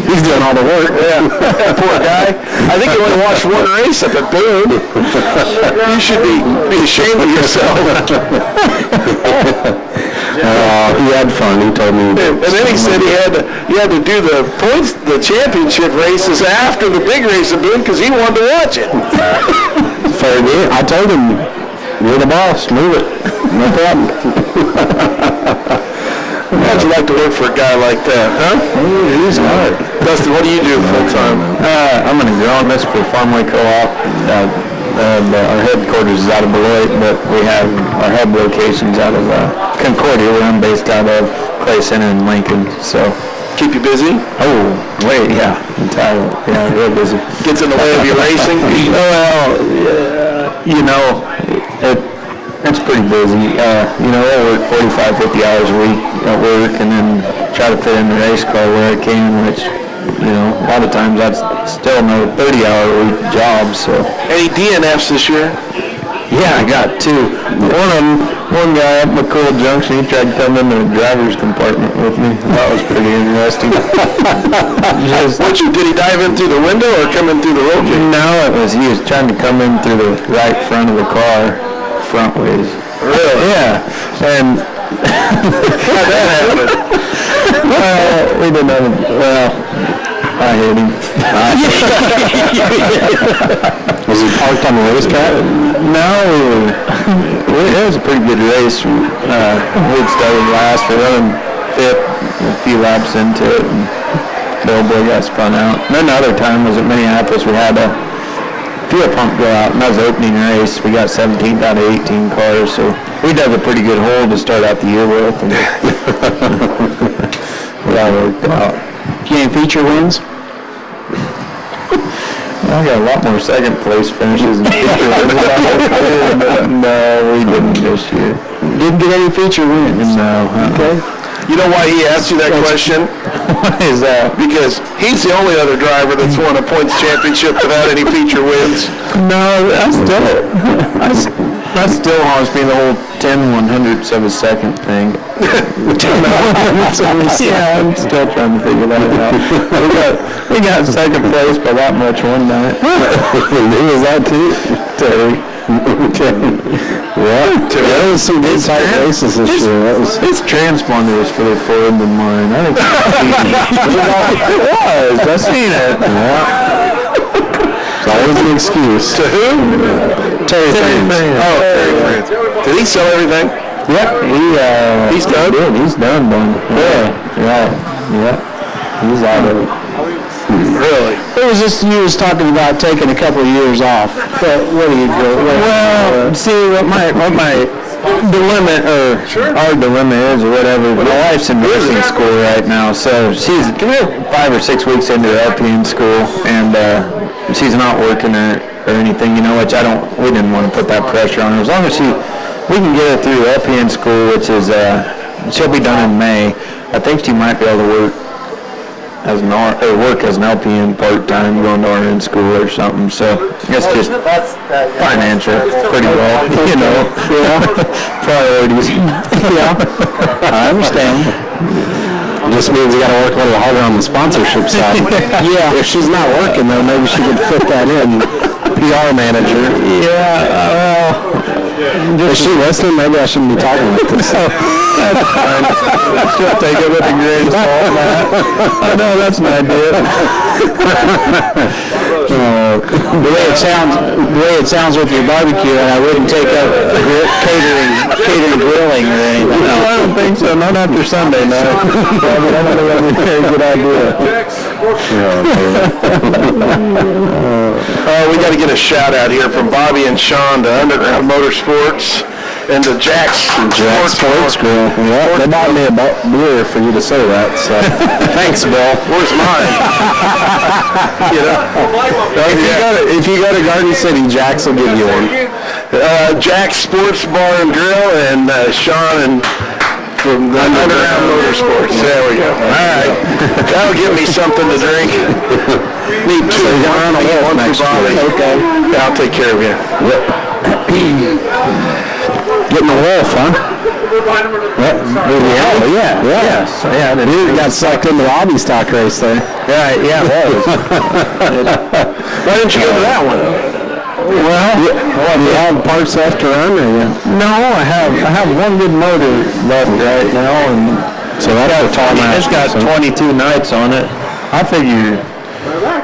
He's doing all the work. Yeah, poor guy. I think he only watched one race up at Boone. You should be ashamed of yourself. He had fun. He told me. And then he said he had to do the points, the championship races after the big race at Boone because he wanted to watch it. Fair deal. I told him, you're the boss. Move it. No problem. How'd you like to work for a guy like that, huh? He's hard. Dustin, what do you do full time? I'm an agronomist for Farmway Co-op. Our headquarters is out of Beloit, but we have our hub locations out of Concordia, where I'm based out of, Clay Center and Lincoln. So keep you busy? Oh, wait, yeah, entirely. Yeah, real busy. Gets in the way of your racing? Well, you know, it's pretty busy. You know, I work 45, 50 hours a week at work, and then try to fit in the race car where I can, which, you know, a lot of times that's still no 30-hour-a-week job. So. Any DNFs this year? Yeah, I got two. One guy up McCool Junction, he tried to come in the driver's compartment with me. That was pretty interesting. Did he dive in through the window or come in through the roll cage? No, he was trying to come in through the right front of the car, front ways. Really? Yeah. And how'd that happen? Well, we didn't have I hate him. Was he parked on the racetrack? No, it was a pretty good race. We'd started last, we're running fifth, a few laps into it, and the old boy got spun out. And then the other time was at Minneapolis, we had a fuel pump go out, and that was the opening race. We got 17th out of 18 cars, so we dug a pretty good hole to start out the year with. And that worked out. Any feature wins? I got a lot more second place finishes than feature wins. No, we didn't this year. Didn't get any feature wins? No. Okay. You know why he asked you that question? Why is that? Because he's the only other driver that's won a points championship without any feature wins. No, that still haunts me, the whole 10/100ths of a second thing. Yeah, I'm still trying to figure that out. We got second place by that much one night. Who was that too? Terry. Okay. Yeah. That was some good tight races this year. His transponder was further forward than mine. I think it was. I seen it. Yeah. It's always an excuse. To who? Terry France. Oh, Terry France. Did he sell everything? Yep. He's done? He's done. Yeah. He's out of it. Really? It was just you was talking about taking a couple of years off. But what do you do? Well, see what my dilemma or our dilemma is or whatever. My wife's in nursing school right now, so she's 5 or 6 weeks into her LPN school, and she's not working or anything, you know, which we didn't want to put that pressure on her. As long as we can get her through LPN school, which is she'll be done in May. I think she might be able to work as an LPN part-time, going to RN school or something. So I guess just financial, pretty well, you know. Yeah. Priorities. Yeah. I understand. Just means you got to work a little harder on the sponsorship side. Yeah. If she's not working though, maybe she could fit that in. PR manager. Yeah. Is she listening? Maybe I shouldn't be talking like this. That's fine. She'll take it with the greatest salt, Matt. I know that's an idea. The way it sounds with your barbecue, and I wouldn't take up catering grilling or anything. No, I don't think so. Not after Sunday night. I don't think that'd be a very good idea. We got to get a shout out here from Bobby and Sean to Underground Motorsports and to Jack's Sports Grill. Yeah, they bought me a beer for you to say that. So thanks, Bill. Where's mine? If you go to Garden City, Jack's will give you one. Jack's Sports Bar and Grill and Sean and from the Underground Motorsports. There we go. All right. That'll give me something to drink. Need two. One for Bobby. Okay. Yeah, I'll take care of you. Getting a wolf, huh? Yeah. The dude got sucked into the hobby stock race there. Right, yeah, it was. Why didn't you go to that one? Well, do you have parts left to run, or you? No, I have one good motor left right now, and so that's a tall match. It's got 22 nights on it. I figure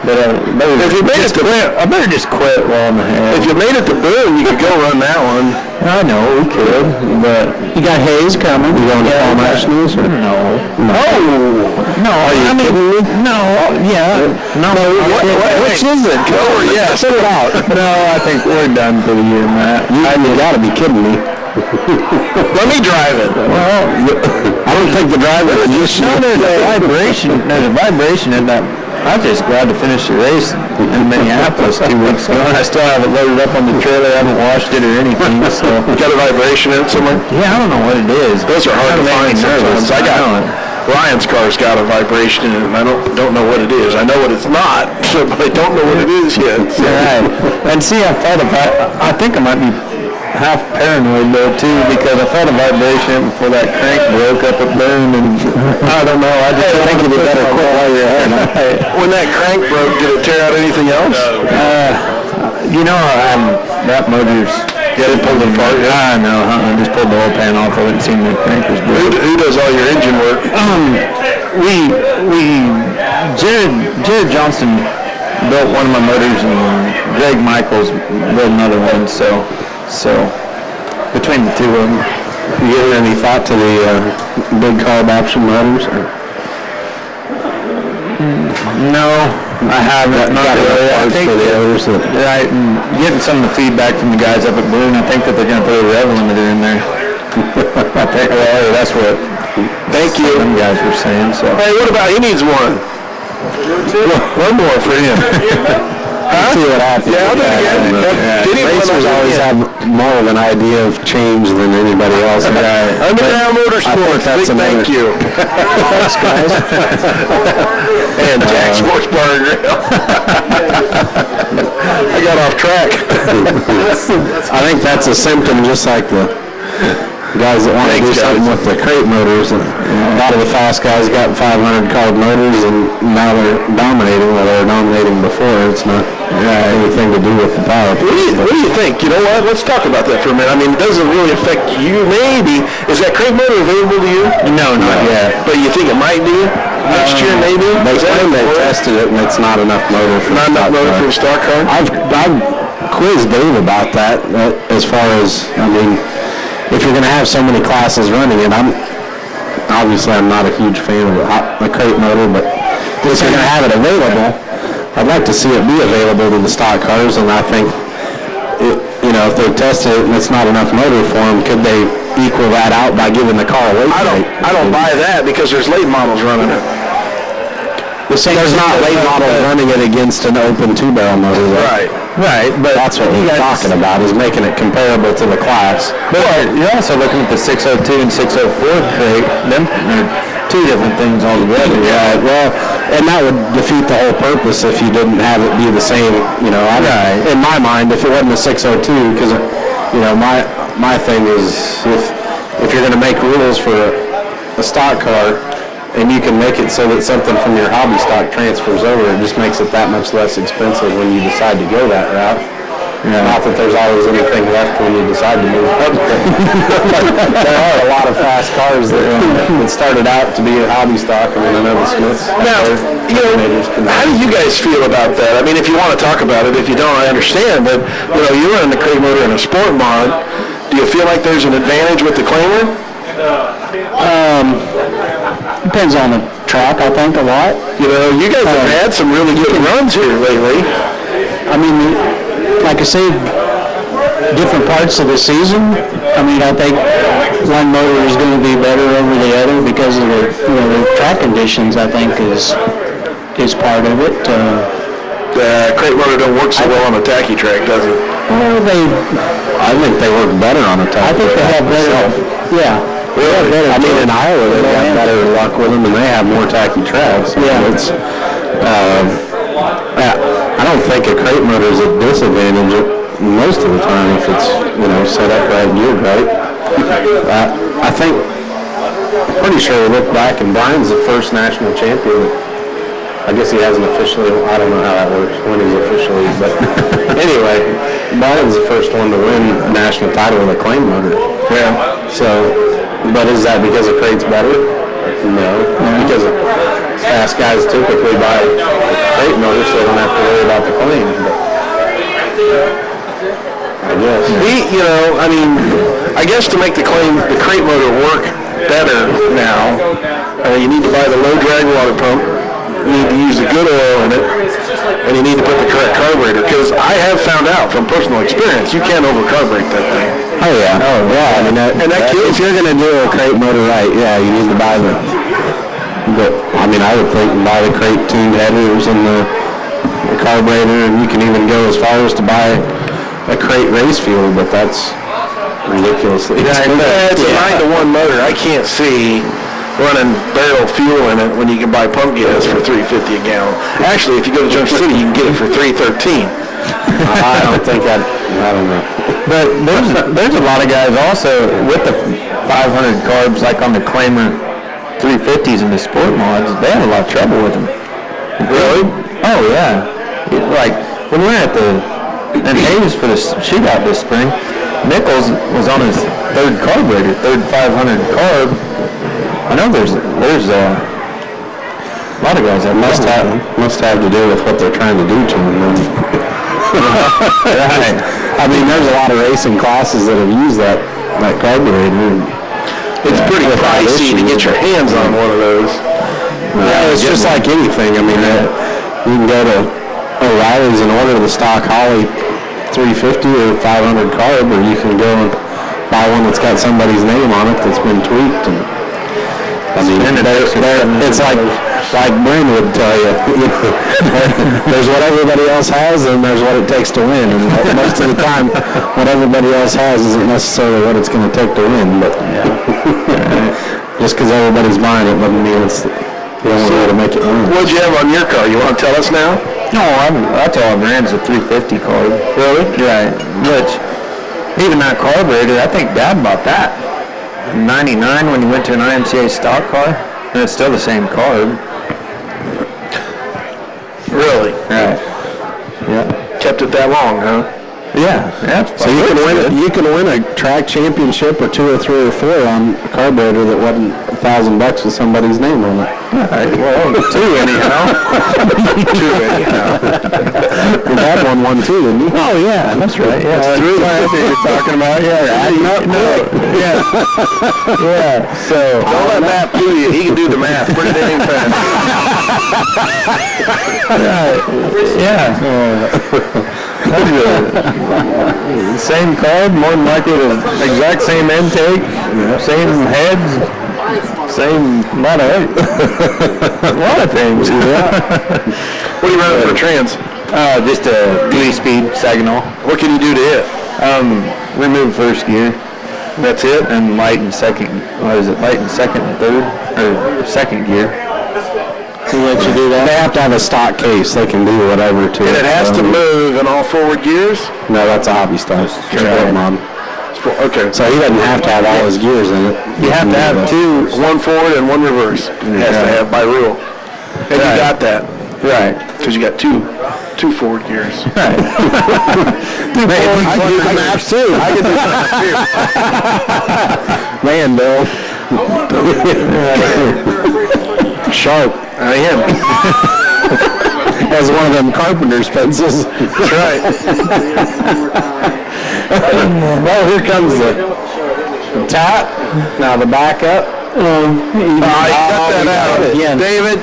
that if you made it to I better just quit while I'm ahead. If you made it to Boone, you could go run that one. I know we could, but you got Hayes coming. You going to Fall Nationals? No. No. Are you kidding me? No. Yeah. No. Which is it? Go or yes? Put it out. No, I think we're done for the year, Matt. You got to be kidding me. Let me drive it. Well, I don't think the driver is just. No, there's a vibration. There's a vibration in that. I'm just glad to finish the race in Minneapolis 2 weeks ago. I still have it loaded up on the trailer. I haven't washed it or anything. So got a vibration in it somewhere? Yeah, I don't know what it is. Those are hard to find sometimes. I got Ryan's car's got a vibration in it, and I don't know what it is. I know what it's not, but I don't know what it is yet. So. Right. And see, I think I might be half paranoid though too, because I felt a vibration before that crank broke up at Boone, and I don't know. I just think it'd be better quit while you're ahead. When that crank broke, did it tear out anything else? That motor's. Yeah, they pulled it apart. I know. I just pulled the whole pan off of it and seen the crank was broke. Who does all your engine work? Jared Johnson built one of my motors, and Greg Michaels built another one. So between the two of them, you give any thought to the big carb option motors? No, I haven't. Not really. I think right, and getting some of the feedback from the guys up at Boone, I think that they're going to put a rev limiter in there. I think that's what. Thank you. Some guys were saying. So. Hey, what about he needs one? One more for him. Huh? See what happens. Yeah, I'll do it again. Racers always have more of an idea of change than anybody else. Underground Motorsports, big thank you. Thanks, guys. And Jack Sports Bar and Grill. I got off track. I think that's a symptom, just like the guys that want to do something with the crate motors. And a lot of the fast guys got 500 carb motors, and now they're dominating where they were dominating before. It's not anything to do with the power. What do you think? You know what? Let's talk about that for a minute. I mean, it doesn't really affect you, maybe. Is that crate motor available to you? No, not yet. But you think it might be next year, maybe? They claim they tested it, and it's not enough motor for not enough motor for a stock car? I've quizzed Dave about that, as far as, I mean, if you're going to have so many classes running it, I'm not a huge fan of the crate motor, but if you're going to have it available, I'd like to see it be available to the stock cars, and I think, if they tested it and it's not enough motor for them, could they equal that out by giving the car a weight brake? I don't buy that, because there's late models running it. There's not late models running it against an open 2-barrel motor. Right, but that's what we're talking about, is making it comparable to the class. But you're also looking at the 602 and 604 crate. Them are two different things altogether. Yeah, well, and that would defeat the whole purpose if you didn't have it be the same. In my mind, if it wasn't a 602, because my thing is if you're going to make rules for a stock car, and you can make it so that something from your hobby stock transfers over, it just makes it that much less expensive when you decide to go that route. Not that there's always anything left when you decide to move up. There are a lot of fast cars that started out to be a hobby stock. I mean, I know the Smiths. Now, how do you guys feel about that? I mean, if you want to talk about it, if you don't, I understand. But, you're running the crate motor in a sport mod. Do you feel like there's an advantage with the claimer? Depends on the track, I think, a lot. You guys have had some really good runs here lately. I mean, like I say, different parts of the season. I mean, I think one motor is going to be better over the other because of the track conditions, I think, is part of it. The crate motor don't work so well on a tacky track, does it? Well, I think they work better on a tacky track. I think they have better. Yeah. I mean, in Iowa, they've got better luck with them, and they have more tacky tracks. Yeah. It's, I don't think a crate motor is a disadvantage most of the time if it's, set up right and geared right. I think, I'm pretty sure we look back, and Brian's the first national champion. I guess he hasn't officially, I don't know how that works, when he's officially, but anyway, Brian's the first one to win a national title with a claim motor. Yeah. So, but is that because the crate's better? No. Because fast guys typically buy a crate motor so they don't have to worry about the claim. But I guess. I guess to make the crate motor work better now, you need to buy the low drag water pump. You need to use a good oil in it, and you need to put the correct carburetor, because I have found out from personal experience you can't overcarburate that thing. Oh yeah. I mean, if you're going to do a crate motor right, you need to buy I would think buy the crate tuned headers and the carburetor, and you can even go as far as to buy a crate race fuel, but that's ridiculously expensive. It's a 9-to-1 motor. I can't see running barrel fuel in it when you can buy pump gas for $3.50 a gallon. Actually, if you go to Junction City, you can get it for $3.13. I don't think I don't know. But there's a lot of guys also with the 500 carbs, like on the Claimer 350s and the sport mods, they have a lot of trouble with them. Really? Oh yeah. Like when we were at in Hayes for the shootout this spring, Nichols was on his third carburetor, third 500 carb. I know there's a lot of guys that must have to do with what they're trying to do to them. Right. I mean, there's a lot of racing classes that have used that carburetor. It's pretty pricey to get your hands on one of those. It's just like anything. I mean, you can go to O'Reilly's and order the stock Holly 350 or 500 carb, or you can go and buy one that's got somebody's name on it that's been tweaked. And I mean, it's like Bryn would tell you, there's what everybody else has and there's what it takes to win. And most of the time, what everybody else has isn't necessarily what it's going to take to win. But just because everybody's buying it doesn't mean it's the only way to make it win. What'd you have on your car? You want to tell us now? No, I tell them Brand's a 350 carb. Really? Right. Which, even that carburetor, I think Dad bought that in 99 when he went to an IMCA stock car, and it's still the same carb. Really? Right. Yeah. Kept it that long, huh? Yeah. So you can win a track championship or 2 or 3 or 4 on a carburetor that wasn't $1,000 with somebody's name on it. Right. Well, 2 anyhow. 2 anyhow. Your dad won too, didn't he? Oh yeah, that's right. Yeah, that's what you're talking about. Yeah, adding up. Yeah. Yeah. So don't let Matt fool you. He can do the math. Put it in fast. Yeah. Same carb, more than likely the exact same intake, same heads, same lot of things. What are you running for trans? Just a 3-speed Saginaw. What can you do to it? Remove first gear. That's it? And light and second. Light and second and third, or second gear. To let you do that? They have to have a stock case. They can do whatever to it. And it has to move in all forward gears? No, that's a hobby stock. Okay. Okay. So he doesn't have to have all his gears in it. You have to have 2, 1 forward and 1 reverse. It has to have by rule. And you got that. Right. Because you got two forward gears. Right. I can do the math too. I can do the math too. Man, Bill. Sharp. I am. As one of them carpenter's pencils. That's right. Well, here comes the tap. Now the backup. You cut that out again. David,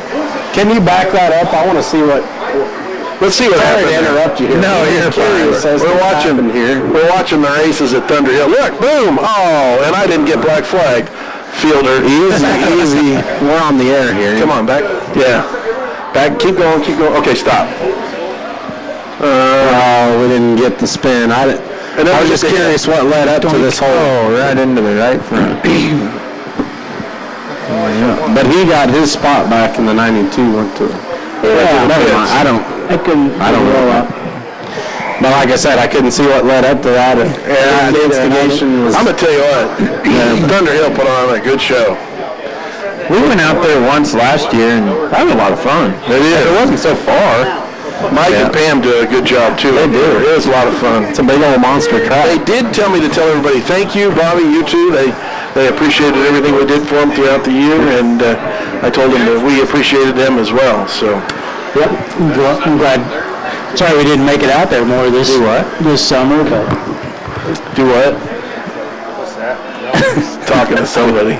can you back that up? I want to see what. Let's see what happens. Sorry to interrupt you here. No, you're fine. We're watching here. We're watching the races at Thunder Hill. Look, boom! Oh, and I didn't get black flag. Fielder, easy. We're on the air here. Come on, back. Yeah, back. Keep going. Okay, stop. We didn't get the spin. I was just curious what led up to this whole. Oh, right into the right front. Yeah. But he got his spot back in the 92. Went to. Yeah. Never mind. I don't know. But like I said, I couldn't see what led up to that. The instigation was. I'm gonna tell you what. Thunder Hill put on a good show. We went out there once last year and that was a lot of fun. It wasn't so far. Mike and Pam do a good job too. They do. It was a lot of fun. It's a big old monster track. They did tell me to tell everybody thank you, Bobby, you too. They appreciated everything we did for them throughout the year, and I told them that we appreciated them as well. So. Yep. I'm glad. Sorry we didn't make it out there more this summer, but. Do what? What's that? Talking to somebody.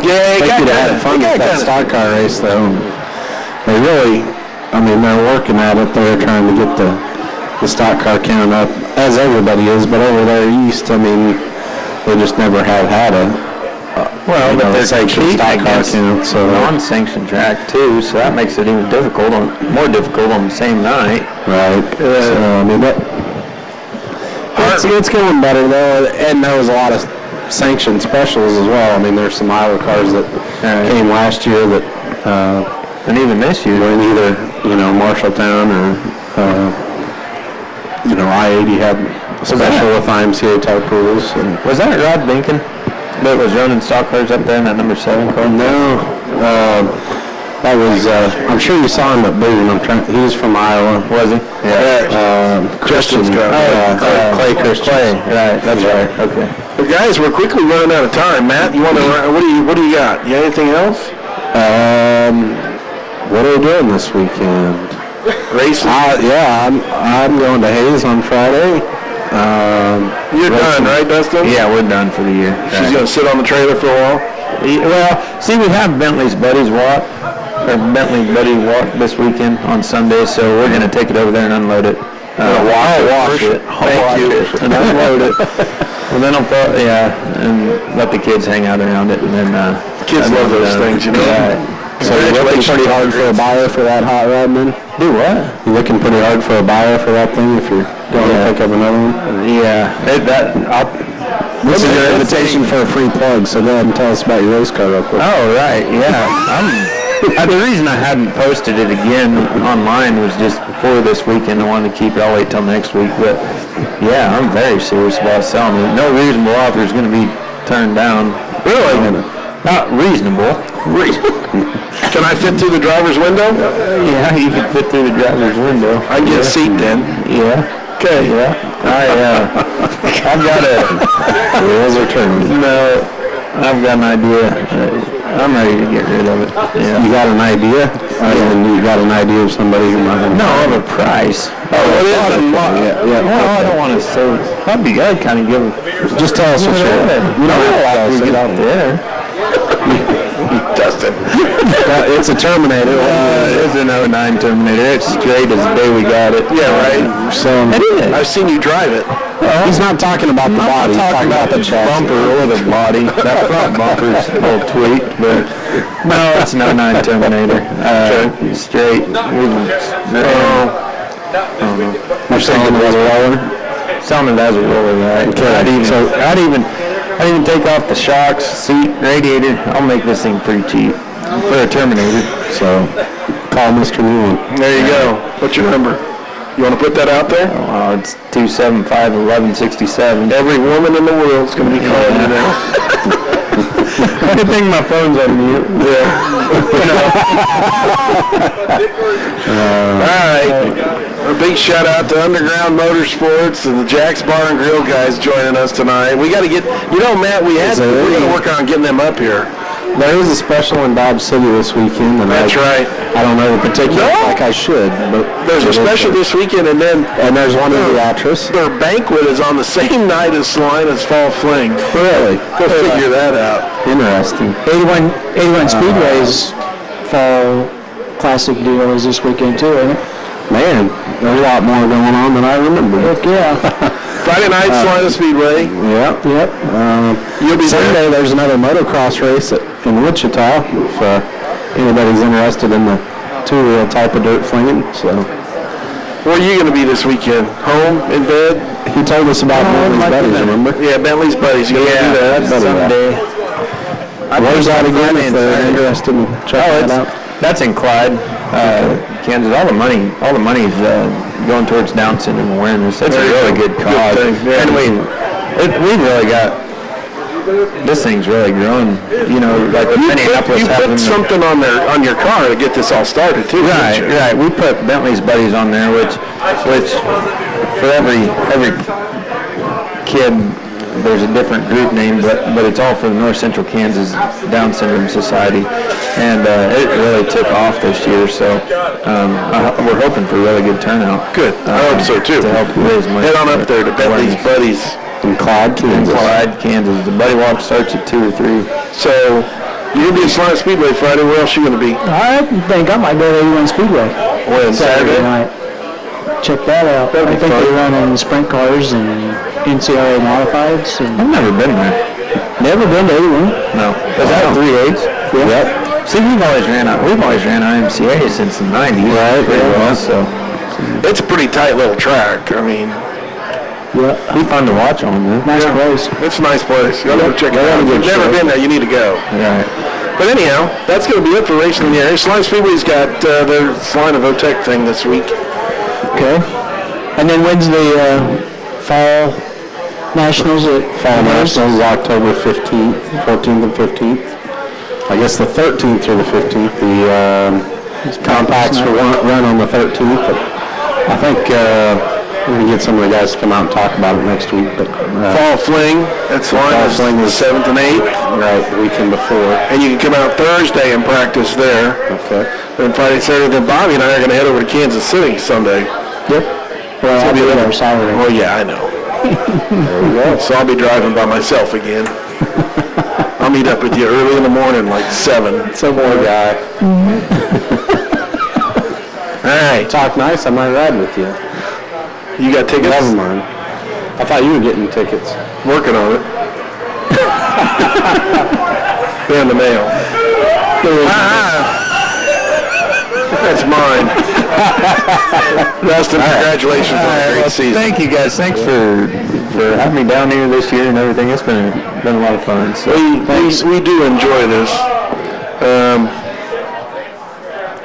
Yeah, they could have had fun with that stock car race, though. They really, they're working at it. They're trying to get the stock car count up, as everybody is. But over there east, they just never have had a but they're sanctioned stock car count. So non-sanctioned track too, so that makes it even more difficult on the same night. Right. It's getting better though, and there was a lot of sanctioned specials as well. There's some Iowa cars that came last year that, and even this year, in either Marshalltown or I-80 had a special with IMCA type rules. And was that Rod Binkin that was running stock cars up there in that number 7 car? No, that was. I'm sure you saw him at Boone. He was from Iowa. Was he? Yeah. Christian's car. Clay Christian. Clay. Right. That's right. Okay. Well, guys, we're quickly running out of time. Matt, you want to? What do you got? You got anything else? What are we doing this weekend? Racing? I'm going to Hayes on Friday. You're done, right, Dustin? Yeah, we're done for the year. She's going to sit on the trailer for a while? Well, see, we have Bentley's Buddy Walk this weekend on Sunday, so we're going to take it over there and unload it. Wash it. Thank you. And unload it. And then and let the kids hang out around it, and then kids love those things, you know. So you're looking pretty hard for a buyer for that hot rod, then? Do what? You're looking pretty hard for a buyer for that thing if you're going to pick up another one? Yeah. This is your invitation for a free plug, so go ahead and tell us about your race car real quick. Oh, right, yeah. The reason I hadn't posted it again online was just before this weekend. I wanted to keep it. I'll wait till next week. But, yeah, I'm very serious about selling it. No reasonable offer is going to be turned down. Really? Not reasonable. Can I fit through the driver's window? Yeah, you can fit through the driver's window. I can get a seat then. Yeah. Okay. Yeah. I've got wheels are turning. No, I've got an idea. I'm ready to get rid of it. Yeah. You got an idea? You got an idea of somebody who might have... No, of a price. Oh, it is a lot. Yeah. Well, I don't want to say... I'd kind of give... Just tell us what you're... You don't have to get out there. Dustin. It's a Terminator. It's an 09 Terminator. It's straight as the day we got it. Yeah, right. So it is. I've seen you drive it. He's not talking about the body. He's talking about the bumper or the body. That front bumper's a little tweaked, but no, it's an 09 Terminator. Straight. You're selling it as a roller? Selling it as a roller, right? Okay. I'd even take off the shocks, seat, radiator. I'll make this thing pretty cheap for a Terminator. So call Mr. Newman. There you go. What's your number? You want to put that out there? Oh, it's 275-1167. Every woman in the world is going to be calling you now. I think my phone's on mute. Yeah. All right. A big shout out to Underground Motorsports and the Jack's Bar and Grill guys joining us tonight. We got to get, Matt, we're going to work on getting them up here. There is a special in Dodge City this weekend. And That's right. I don't know the particulars like I should, but there's a special this weekend, and there's one in Beatrice. Their banquet is on the same night as Salina's Fall Fling. Really? Go figure that out. Interesting. 81 Speedway's Fall Classic deal is this weekend too, isn't it? Man, there's a lot more going on than I remember. Heck yeah. Friday night, Salina Speedway. Yep. You'll be Sunday, there's another motocross race in Wichita. If anybody's interested in the two-wheel type of dirt flinging. So, where are you going to be this weekend? Home, in bed? He told us about Bentley's Buddies, remember? Yeah, Bentley's Buddies. You're going to do that someday. Where's that again if they're interested in checking it out? That's in Clyde, Kansas. All the money is going towards Down syndrome awareness. It's a really good cause. And we really got, this thing's really grown. You know, like Minneapolis. You put something on your car to get this all started too. Right. We put Bentley's Buddies on there, which for every kid, there's a different group name, but it's all for the North Central Kansas Down Syndrome Society, and it really took off this year. So we're hoping for a really good turnout. Good. I hope so too. To help raise money. Head on up there to Bentley's Buddies in Clyde, Kansas. The Buddy Walk starts at 2 or 3. So you'll be at Salina Speedway Friday. Where else are you going to be? I think I might go to 81 Speedway. When Saturday night. Check that out. I think they run in sprint cars and NCRA modifieds. And I've never been there. Never been to 81? No. Is that 3/8? Yeah. Yep. See, we've always ran IMCA since the 90s. Right. Well, so it's a pretty tight little track. I mean, yeah, be fun to watch on there. Nice place. It's a nice place. You gotta go check it out. If you've never been there, you need to go. Right. But anyhow, that's going to be it for racing in the area. Salina Speedway's got their Salina Votech thing this week. Okay. And then when's the Fall Nationals at Fall Nationals is October 15th, 14th and 15th. I guess the 13th through the 15th. The compacts will run on the 13th. But I think we're going to get some of the guys to come out and talk about it next week. But Fall Fling, that's Fall Fling is the 7th and 8th. Right, the weekend before. And you can come out Thursday and practice there. Okay. Then Friday, Saturday, then Bobby and I are going to head over to Kansas City Sunday. Yep. Well, I'll be there Saturday. Oh, yeah, I know. There you go. So I'll be driving by myself again. I'll meet up with you early in the morning, like 7. So boy guy. All right. Talk nice, I might ride with you. You got tickets? Never mind. I thought you were getting tickets. Working on it. They're in the mail. That's mine. Dustin, congratulations on a great season. Thank you guys. Thanks for having me down here this year and everything. It's been a lot of fun. So we do enjoy this.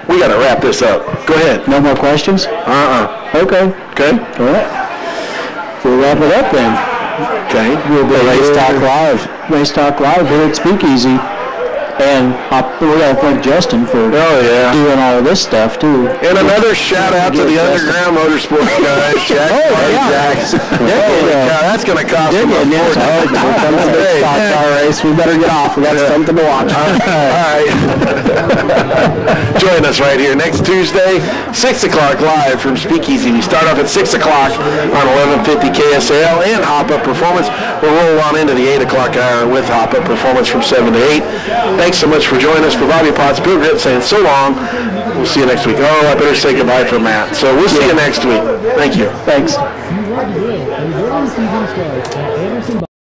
We got to wrap this up. Go ahead. No more questions? Okay. Okay. All right. We'll wrap it up then. Okay. We'll be Race Talk Live here at Speakeasy. And we got to thank Justin for doing all of this stuff, too. And another shout-out to the Underground Motorsports guys. Jack Jackson. That's going to cost them a fortune. Stock car race. We better get off. We got something to watch. All right. Join us right here next Tuesday, 6 o'clock live from Speakeasy. We start off at 6 o'clock on 1150 KSL and Hop-Up Performance. We'll roll on into the 8 o'clock hour with Hop-Up Performance from 7 to 8. Thanks so much for joining us. For Bobby Potts, Bill Grit saying so long. We'll see you next week. Oh, I better say goodbye for Matt. So we'll see you next week. Thank you. Thanks. You are the and the season starts.